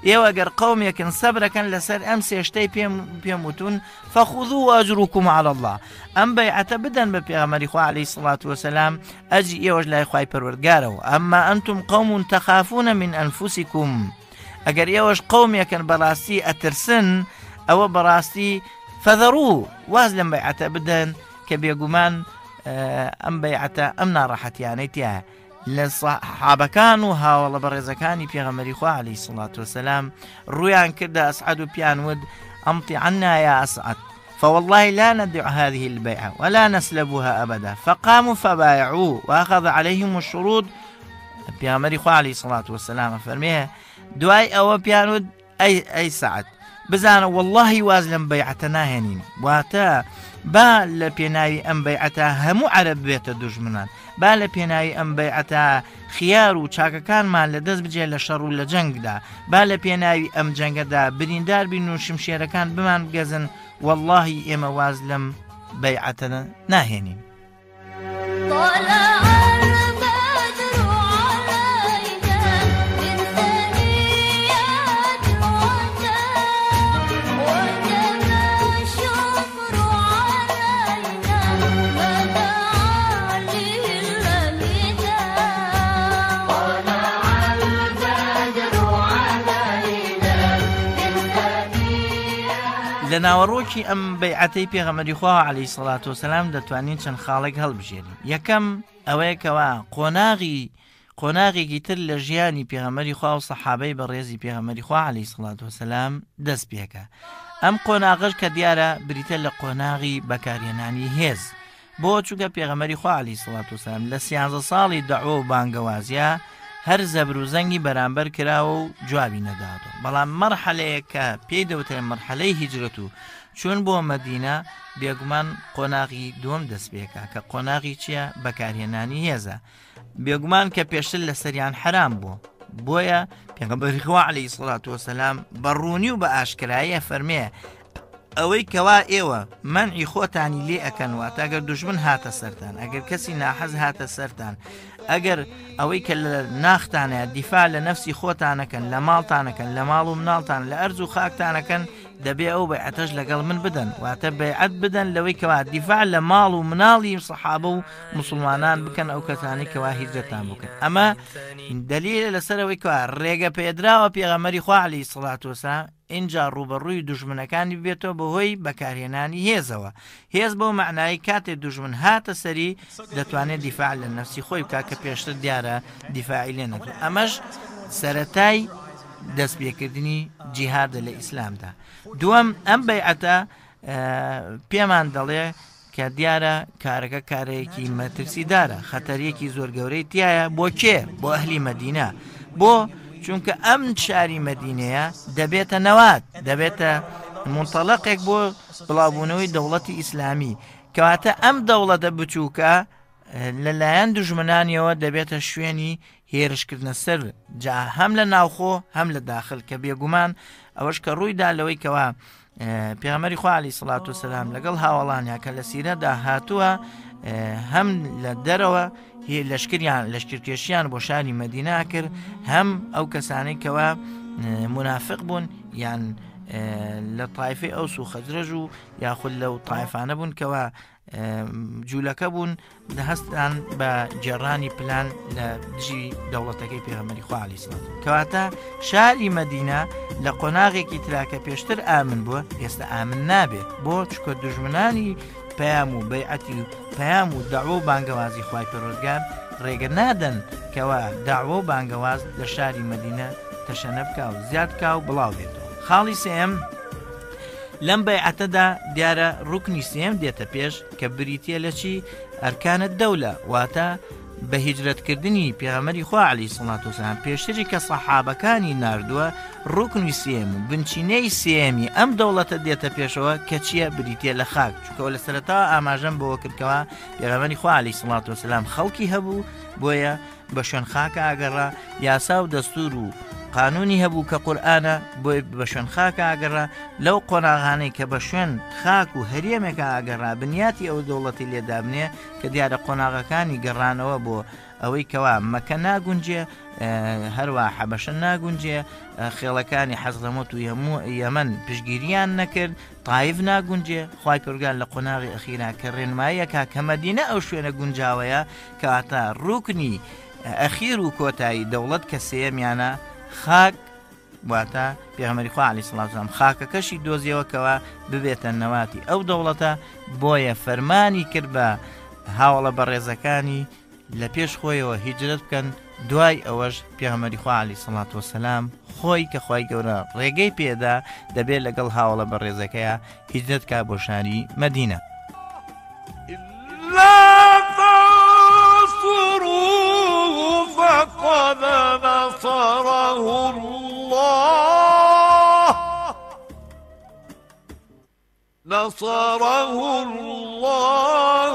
ئێوە گەر قەومێکن سەبرەکەن لەسەر ئەم سێشتەی پێم وتون فەخوذوا ئەجرکم عەلی الله ئەم بەیعەتە بدەن بە پێغەمبەری خوا عەلەیهی سڵات وسەلام ئەجری ئێوەش لای خوای پەروەردگارەوە ئەمما ئەنتم قەوم تەخافون من ئەنفوسکم ئەگەر ئێوەش قەومێکن بەڕاستی ئەترسن ئەوە بەڕاستی فەذەڕوو واز لەم بەیعەتە بدەن کە بێگومان ئەم بەیعەتە ئەم ناڕەحەتیانەی تایە لە سەحابەکان و هاوڵە بەڕێزەکانی پێغەمبەری خوا عەلەیهی سڵات وسەلام ڕوویان کردە ئەسعەد و پیان ود ئەمطی عەنا یا ئەسعەد فوالله لا ندع هذه البيعة ولا نسلبها أبدا فقاموا فبايعوه وأخذ عليهم الشروط پێغەمبەری خوا عەلەیهی سڵات وسەلام فەرمێ دوای ئەوە پیان ود ئەی سەعەد بزانە واللهی واز لەم بەیعەتە ناهێنین واتە با لە پێناوی ئەم بەیعەتە هەموو عەرەب بێتە دوژمنان با لە پێناوی ئەم بەیعەتە خیار و چاکەکانمان لە دەست بجێ لە شەڕ و لە جەنگدا با لە پێناوی ئەم جەنگەدا بریندار بین و شمشێرەکان بمان بگەزن واللهی ئێمە واز لەم بەیعەتە ناهێنین لە ناوەڕۆکی ئەم بەیعەتەی پێغەمبەری خوا عەلەیهی سڵات وسەلام دەتوانین چەند خاڵێک هەڵبژێرین یەکەم ئەوەیەکەوە قۆناغێکی تر لە ژیانی پێغەمبەری خوا و سەحابەی بەڕێزی پێغەمبەری خوا عەلەیهی سڵات وسەلام دەست پێکە ئەم قۆناغش کە دیارە بریتە لە قۆناغی بەکارهێنانی هێز بۆ چونکە پێغەمبەری خوا عەلەیهی سڵات وسەلام لە 13 ساڵی دەعوە و بانگەوازیە هەر زەبر و زەنگی بەرامبەر کراوە و جوابی نەداتەوە بەڵام مەرحەلەیە کە پێی دەوترێن مەرحەلەی هیجرەت و چون بۆ مەدینە بێگومان قۆناغی دووەم دەست پێکە کە قۆناغی چییە بەکارهێنانی هێزە بێگومان کە پێشتر لە سەریان حرام بوو بۆیە پێغەمبەری خوا عەلەیهی سڵات وسەلام بەڕوونی و بە ئاشکراییە فەرمێ ئەوەی کەوا ئێوە مەنعی خۆتانی لێ ئەکەن واتە ئەگەر دوژمن هاتە سەرتان ئەگەر کەسی ناحەز هاتە سەرتان ئەگەر ئەوەی کە لە ناختانەیە دیفاع لە نەفسی خۆتانەکەن لە ماڵتانەکەن لە ماڵ و مناڵتان لە ئەرز و خاکتانەکەن دەبێ ئەو بەیعەتەش لەگەڵ من بدەن واتە بەیعەت بدەن لەوەی کەوا دیفاع لە ماڵ و مناڵی سەحابە و موسڵمانان بکەن ئەو کەسانی کەوا هیجرەتان بکەن ئەمە دلیلە لەسەرەوەی کەوا ڕێگە پێدراوە پێغەمبەری خوا عەلەیهی سڵات وسەلام اینجا ڕوبەڕووی دوژمنەکانی بێتەوە بەهۆی بەکارهێنانی هێزەوە هێز بەو معنای کاتێ دوژمن هاتە سەری دەتوانێت دیفاع لە نەفسی خۆی بکات کە پێشتر دیارە دیفاعی لێ نەکرد ئەمەش سەرەتای دەستپێکردنی جیهادە لە ئیسلامدا دووەم ئەم بەیعەتە پێمان دەڵێ کە دیارە کارەکە کارەیەکی مەترسیدارە خەتەرێکی زۆر گەورەی تایە بۆ کێ بۆ ئەهلی مەدینە بۆ چونکە ئەم شاری مەدینەیە دەبێتە نەوات دەبێتە منتەڵەقێک بۆ بڵاوبوونەوەی دەوڵەتی ئیسلامی کەواتە ئەم دەوڵەتە بچووکە لەلایەن دوژمنانیەوە دەبێتە شوێنی هێرشکردنە سەر جا هەم لە ناوخۆ هەم لە داخل کە بێگومان ئەوەش کە ڕوویدا لەوەی کەوا پێغەمبەری خوا عەلەیهی سڵات وسەلام لەگەڵ هاوڵانیا کە لە سیرەدا هاتووە هەم لە دەرەوە لەشکرکێشیان بۆ شاری مەدینە کرد هەم ئەو کەسانەی کەوا منافق بوون یان لە تایفی ئەوس و خەجرەژ و یاخود لەو تایفانە بوون کەوا جوولەکە بوون هەستان بە جێڕانی پلان لە دژی دەوڵەتەکەی پێغەمبەری خوا عەلەیهی سڵات کەواتە شاری مەدینە لە قۆناغێکی تراکە پێشتر ئامن بووە ئێستا ئامن نابێت بۆ چکە دوژمنانی پەیام و بەیعەتی و پەیام و داعوە و بانگەوازی خوای پەروەردگار ڕێگە نادەن کەوا داعوە و بانگەواز لە شاری مەدینە تەشەنە بکە و زیاد بکە و بڵاو بێتەوە. خاڵی سێم لەم بەیعەتەدا دیارە ڕوکنی سێم دێتە پێش کە بریتە لە چی ئەرکانە دەولە واتە بە هیجرەتکردنی پێغەمبەری خوا عەلەیهی سڵات وسەلام پێشتری کە سەحابەکانی ناردووە ڕوکنی سێم و بنچینەی سێمی ئەم دەوڵەتە دێتە پێشەوە کە چییە بریتە لە خاک چونکە لە سەرەتاوە ئاماژەم بۆوە کردکەوە پێغەمبەری خوا عەلەیهی سڵات وسەلام خەڵکی هەبوو بۆیە بە شوێن خاکە ئاگەڕا یاسا و دەستور و قانونی هەبوو کە قورئانە بۆی بە شوێن خاکە ئاگەڕا لەو قۆناغانەی کە بە شوێن خاک و هەرێمێکە ئاگەڕا بنیاتی ئەو دەوڵەتی لێدابنێ کە دیارە قۆناغەکانی گەڕانەوە بۆ ئەوەی کەوا مەکە ناگونجێ هەروە حەبەشە ناگونجێ خێڵەکانی حەزرەمەت و یەمەن پشگیریان نەکرد تایف ناگونجێ خوای پەروەردگار لە قۆناغی ئەخیرا کە ڕێنماییەکە کە مەدینە ئەو شوێنە گونجاوەیە کەواتە ڕوکنی ئەخیر و کۆتایی دەوڵەت کە سێمیانە خاک واتە پێغەمبەری خوا عەلەیهی سڵات وسەلام خاکەکەشی دۆزیەوەکەوە ببێتە نەواتی ئەو دەوڵەتە بۆیە فەرمانی کرد بە هاوڵە بەڕێزەکانی لە پێش خۆیەوە هیجرەت بکەن دوای ئەوەش پێغەمبەری خوا عەلەیهی سڵات وسەلام خۆی کە خوای گەورە ڕێگەی پێدا دەبێت لەگەڵ هاوڵە بەڕێزەکەیە هیجرەت کا بۆ شاری مەدینە. فقد نصره الله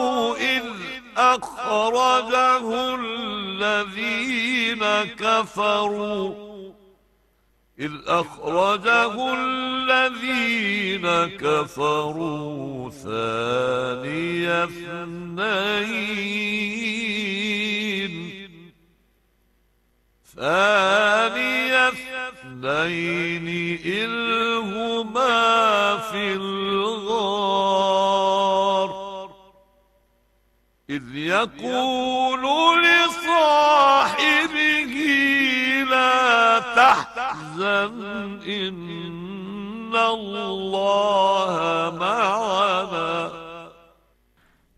إذ أخرجه الذين كفروا ثاني اثنين إذ هما في الغار إذ يقول لصاحبه لا تحزن إن الله معنا.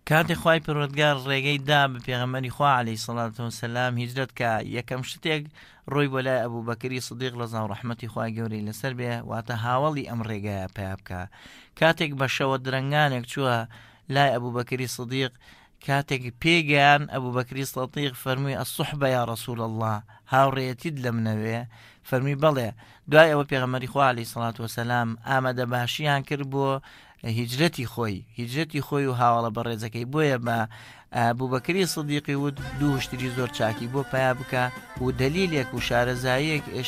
کاتی خوای پەروەردگار ڕێگەی دا بە پێغەمبەری خوا عەلەیهی سڵات وسەلام هیجرەت کە یەکەم شتێک ڕۆی بۆ لای ئەبوو بەکری سدیق ڕەزا و ڕەحمەتی خوای گەورەی لەسەر بێ واتە هاوڵی ئەم ڕێگایە پیا بکە. کاتێک بە شەوە درەنگانێک چووە لای ئەبوو بەکری سدیق کاتێک پێگەیان ئەبوو بەکری سدیق فەرمووی ئەسوحبە یا ڕەسوول الله هاوڕێیەتیت لە منەوێ فەرمی بەڵێ. دوای ئەوە پێغەمبەری خوا عەلەیهی سڵات وسەلام ئامادە باشییان کرد بۆ هیجرەتی خۆی و هاوڵە بەڕێزەکەی بۆیە بە ئەبوو بەکری سدیقی وت دوو شتری زۆر چاکی بۆ پیا بکە و دەلیلێک و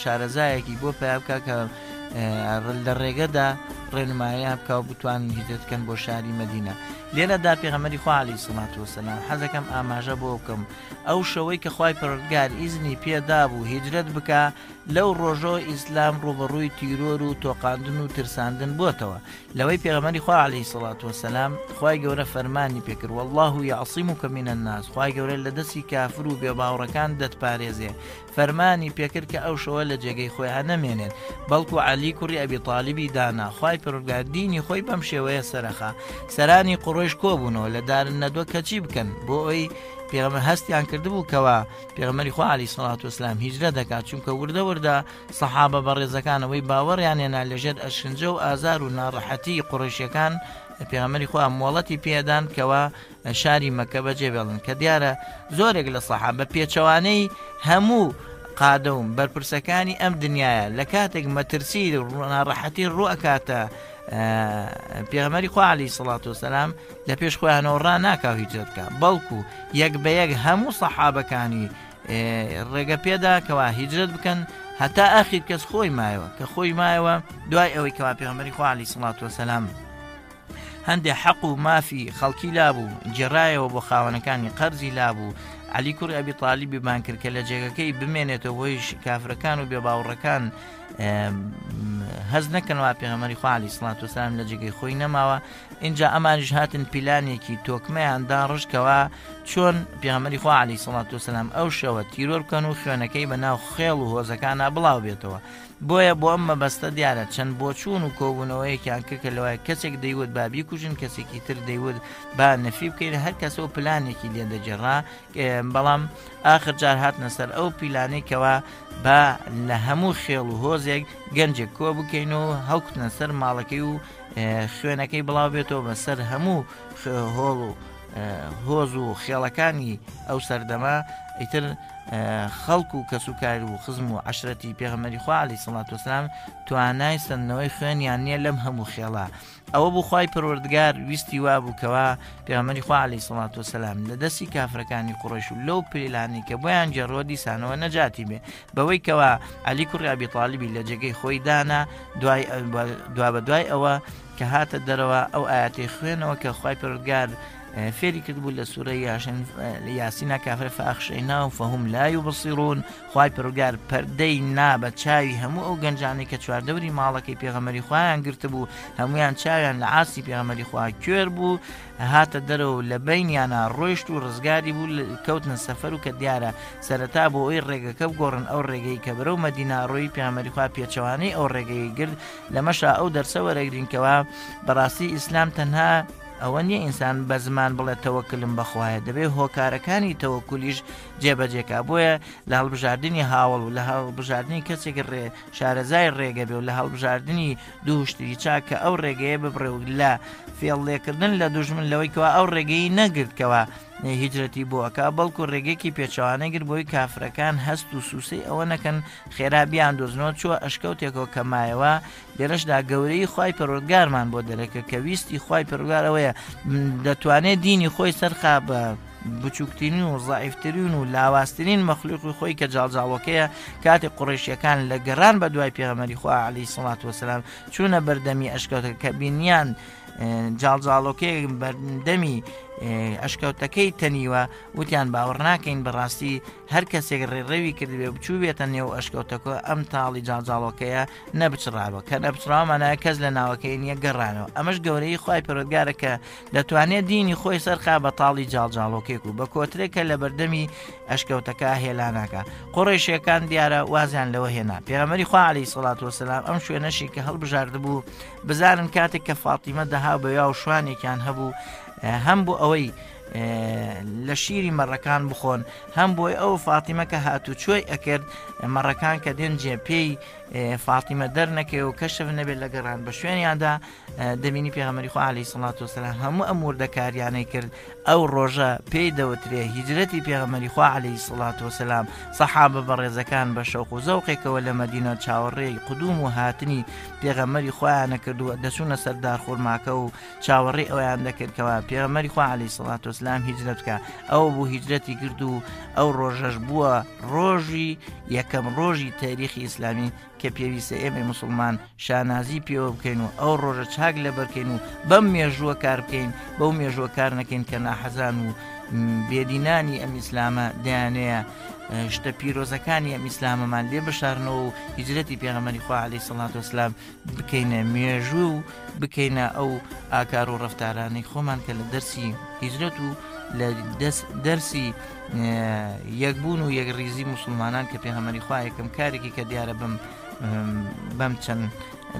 شارەزایەکی بۆ پیا بکە کە لە ڕێگەدا ڕێنماییان بکە و بتوانن هیجرەتکەن بۆ شاری مەدینە. لێرەدا پێغەمبەری خوا عەلەیهی سڵات وسەلام حەزەکەم ئاماژە بۆ بکەم ئەو شەوەی کە خوای پەروەردگار ئیزنی پێدا بوو هیجرەت بکە لەو ڕۆژۆ ئیسلام ڕوبەڕووی تیرۆر و تۆقاندن و ترساندن بۆتەوە لەوەی پێغەمبەری خوا عەلەیهی سڵات وسەلام خوای گەورە فەرمانی پێکرد والله یعصمک من الناس خوای گەورە لە دەستی کافر و بێباوڕەکان دەتپارێزێ فەرمانی پێکرد کە ئەو شەوە لە جێگەی خۆیان نەمێنێن بەڵکو عەلی کوڕی ئەبی تاڵیبی دانا خوای پەروەردگار دینی خۆی بەم شێوەیە سەرەخا سەرانی قوڕیش کۆبوونەوە لە دارن نەدووە کەچی بکەن بۆ ئەوی پێغەمبەر هەستیان کردبوو کەوا پێغەمبەری خوا عەلەیهی سڵات وسەلام هیجرەت دەکات چونکە وردە سەحابە بەڕێزەکانەوەی باوەڕیان هێنا لەژێر ئەشکنجە و ئازار و ناڕەحەتی قوڕیشیەکان پێغەمبەری خوا مۆڵەتی پێدان کەوا شاری مەکە بەجێ بێڵن کە دیارە زۆرێک لە سەحابە پێچەوانەی هەموو قادەوم بەرپرسەکانی ئەم دنیاە لە کاتێک مەترسی ناڕەحەتی ڕوئەکاتە پێغەمبەری خوا عەلەیهی سڵات وسەلام لە پێش خۆیانەوە ڕناکاو هیجرەت بکە بەڵکو یەک بە یەک هەموو سەحابەکانی ڕێگە پێدا کەوا هیجرەت بکەن هەتا ئاخیر کەس خۆی مایەوە دوای ئەوەی کەوا پێغەمبەری خوا عەلەیهی سڵات وسەلام هەندێک حەق و مافی خەڵکی لابوو جێڕایەوە بۆ خاوەنەکانی قەرزی لابوو عەلی کوڕی ئەبی تاڵیبی بان کرد کە لە جێگەکەی بمێنێتەوە بۆی کافرەکان و بێباوڕەکان هەز نەکەنەوە پێغەمبەری خوا عەلەیهی سڵات وسەلام لە جێگەی خۆی نەماوە. اینجا ئەمانیش هاتن پیلانێکی تۆکمەیاندا ڕژکەوە چۆن پێغەمبەری خوا عەلەیهی سڵات وسەلام ئەو شەوە تیرۆر بکەن و خوێنەکەی بەناو خێڵ و هۆزەکانە بڵاو بێتەوە. بۆیە بۆ ئەم مەبەستە دیارە چەند بۆچوون و کۆبوونەوەیەکیان کرد کە لەوەیە کەسێک دەیوت با بیکوژن، کەسێکی تر دەیوت با نەفی بکەین، هەر کەسەوە پلانێکی لێ دەجێڕا. بەڵام ئاخر جار هاتنە سەر ئەو پیلانێکەوە با لە هەموو خێڵ و هۆزێک گەنجێک کۆ بکەینەوە هەڵکوتنە سەر ماڵەکەی و خوێنەکەی بڵاو بێتەوە بەسەر هەموو هۆڵ و هۆز و خێڵەکانی ئەو سەردەما. ئیتر خەڵک و کەسوکار و خزم و عەشرەتی پێغەمبەری خوا عەلەیهی سڵات وسەلام توانای سندنەوەی خوێنیان نییە لەم هەموو خێڵە. ئەوە بوو خوای پەروەردگار ویستی وا بوو کەوا پێغەمبەری خوا عەلەیهی سڵات وسەلام لە دەستی کافرەکانی قوڕەیش و لەو پلانی کە بۆیان جێڕۆ دیسانەوە نەجاتی بێ، بەوەی کەوا عەلی کوڕی ئەبی تاڵیبی لە جێگەی خۆی دانا دوا بە دوای ئەوە کە هاتە دەرەوە ئەو ئاەتی خوێنەوە کە خوای پەروەردگار فێری کردبوو لە سوورەی یاسینە کافر فەئەخشەیناهم فەهم لا یوبصیرون. خوای پەروەردگار پەردەی نا بە چاوی هەموو ئەو گەنجانەی کە چواردەوری ماڵەکەی پێغەمبەری خوایان گرتبوو، هەمویان چاویان لە ئاستی پێغەمبەری خوا کوێر بوو، هاتە دەرەوە لە بەینیانە ڕۆیشت و ڕزگاری بوو کەوتنە سەفەر و کە دیارە سەرەتا بۆ ئەوی ڕێگەکە بگۆڕن ئەو ڕێگەی کە بەرەو مەدینە ڕۆی پێغەمبەری خوا پێچەوانەی ئەو ڕێگەی گرت لەمەشا ئەو دەرسە وەرەگرینکەوە بەڕاستی ئیسلام تەنها ئەوە نییە ئینسان بە زمان بڵێت تەوەکلم بەخوایە، دەبێت هۆکارەکانی تەوەکولیش جێبەجێکا. بۆیە لە هەڵبژاردننی هاوڵ و لە هەڵبژاردننی کەسێک شارەزای ڕێگە بێ و لە هەڵبژاردننی دووشتری چاکە ئەو ڕێگەیە ببڕێ و لە فێڵێکردن لە دوژمن لەوەیکەوە ئەو ڕێگەی نەگرتکەوە هیجرەتی بۆەکە، بەڵکو ڕێگەیەکی پێچەوانە گر بۆی کافرەکان هەست و سووسی ئەوە نەکەن خێرابیان دۆزنەوە چووە ئەشکەوتێکەوە کەمایەوە. لێرەشدا گەورەی خوای پەروەردگارمان بۆ دەرەکە کە ویستی خوای پەروەردگار ئەوەیە دەتوانێت دینی خۆی سەرخا بە بچووکترین و زائیفترین و لاوااسترین مەخلوقی خۆی کە جاڵجاڵۆکەیە. کاتی قوڕیشیەکان لە گەڕان بە دوای پێغەمبەری خوا عەلەیهی سڵات وسەلام چوونە بەردەمی ئەشکەوتەکە کە بینیان جاڵجاڵۆکەیە بەردەمی ئەشکەوتەکەی تەنیوە، وتیان باوەڕ ناکەین بەڕاستی هەر کەسێک ڕێڕەوی کردبێ بچوو بێتە نێو ئەشکەوتەکە ئەم تاڵی جاڵجاڵۆکەیە نەبچڕاوە، کە نەبچڕاومانایە کەس لە ناوەکەی نییە گەڕانەوە. ئەمەش گەورەی خوای پەروەردگارە کە دەتوانێت دینی خۆی سەرخا بە تاڵی جاڵجاڵۆکێک و بە کۆترێکە لە بەردەمی ئەشکەوتەکە هێلاناکە. قوڕیشیەکان دیارە وازیان لەوە هێنا. پێغەمبەری خوا عەلەیهی سڵات وسەلام ئەم شوێنەشی کە هەڵبژاردبوو بزانن کاتێک کە فاتیمە دەها بەیا و شوانێکیان هەبوو، هەم بۆ ئەوەی لە شیری مەڕەکان بخۆن، هەم بۆی ئەو فاتیمە کە هاتوو چۆی ئەکرد مەڕەکان کە دێن جێ پێی فاتیمە دەرنەکەی و کەشف نەبێت لە گەڕان بە شوێنیاندا دەبینی پێغەمبەری خوا عەلەیهی سڵات وسەلام هەموو ئەم وردەکاریانەی کرد. ئەو ڕۆژە پێی دەوترێ هیجرەتی پێغەمبەری خوا عەلەیهی سڵات وسەلام. سەحابە بەڕێزەکان بە شەوق و زەوقێکەوە لە مەدینە چاوەڕێی قدوم و هاتنی پێغەمبەری خوایانە کردووە، دەچوونە سەردار خورماکە و چاوەڕێی ئەویان دەکردکەوە پێغەمبەری خوا عەلەیهی سڵات وسەلام هیجرەت بکە. ئەوە بوو هیجرەتی کرد و ئەو ڕۆژەش بووە ڕۆژی یەکەم ڕۆژی تاریخی ئیسلامی کە پێویستە ئێمە موسڵمان شانازی پێوە بکەین و ئەو ڕۆژە چاک لەبەرکەین و بەم مێژووە کار بکەین، بەو مێژووە کار نەکەین کە ناحەزان و بێدینانی ئەم ئیسلامە دەیانەیە شتە پیرۆزەکانی ئەم ئیسلامەمان لێ بشارنەوە و هیجرەتی پێغەمبەری خوا عەلەیهی سڵات وسەلام بکەینە مێژوو و بکەینە ئەو ئاکار و ڕەفتارانەی خۆمان کە لە دەرسی هیجرەت و لە دەرسی یەکبوون و یەکڕیزی موسڵمانان کە پێغەمبەری خوا یەکەم کارێکی کە دیارە بەم چەند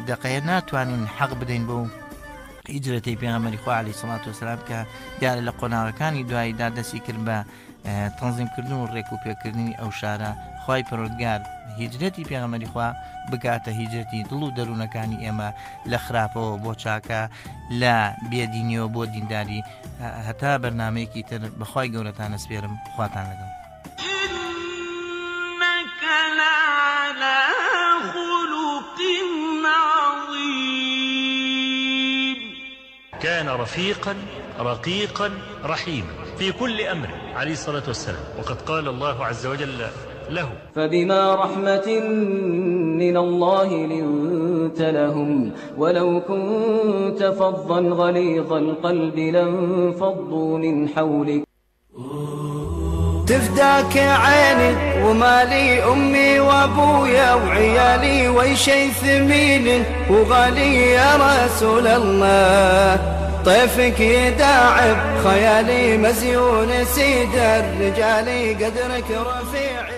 دقەیە ناتوانین حەق بدەین بۆ هیجرەتی پێغەمبەری خوا عەلەیهی سڵات وسەلام کە دیارە لە قۆناغەکانی دواییدا دەستی کرد بە تەنزیمکردن و ڕێک و پێکردنی ئەو شارە. خوای پەروەردگار هیجرەتی پێغەمبەری خوا بگاتە هیجرەتی دڵ و دەروونەکانی ئێمە لە خراپەوە بۆ چاکە، لە بێدینیەوە بۆ دینداری. هەتا بەرنامەیەکی تر بەخوای گەورەتانە سپێرم، خواتان لەگەڵ. إنك لعلى خلق عظيم. كان رفيقا رقيقا رحيما في كل أمر عليه الصلاة والسلام، وقد قال الله عز وجل له: فبما رحمة من الله لنت لهم ولو كنت فظا غليظ القلب لانفضوا من حولك. تفداك عيني ومالي أمي وأبويا وعيالي وشي ثمين وغالي يا رسول الله. طيفك يداعب خيالي مزيون سيد الرجال قدرك رفيع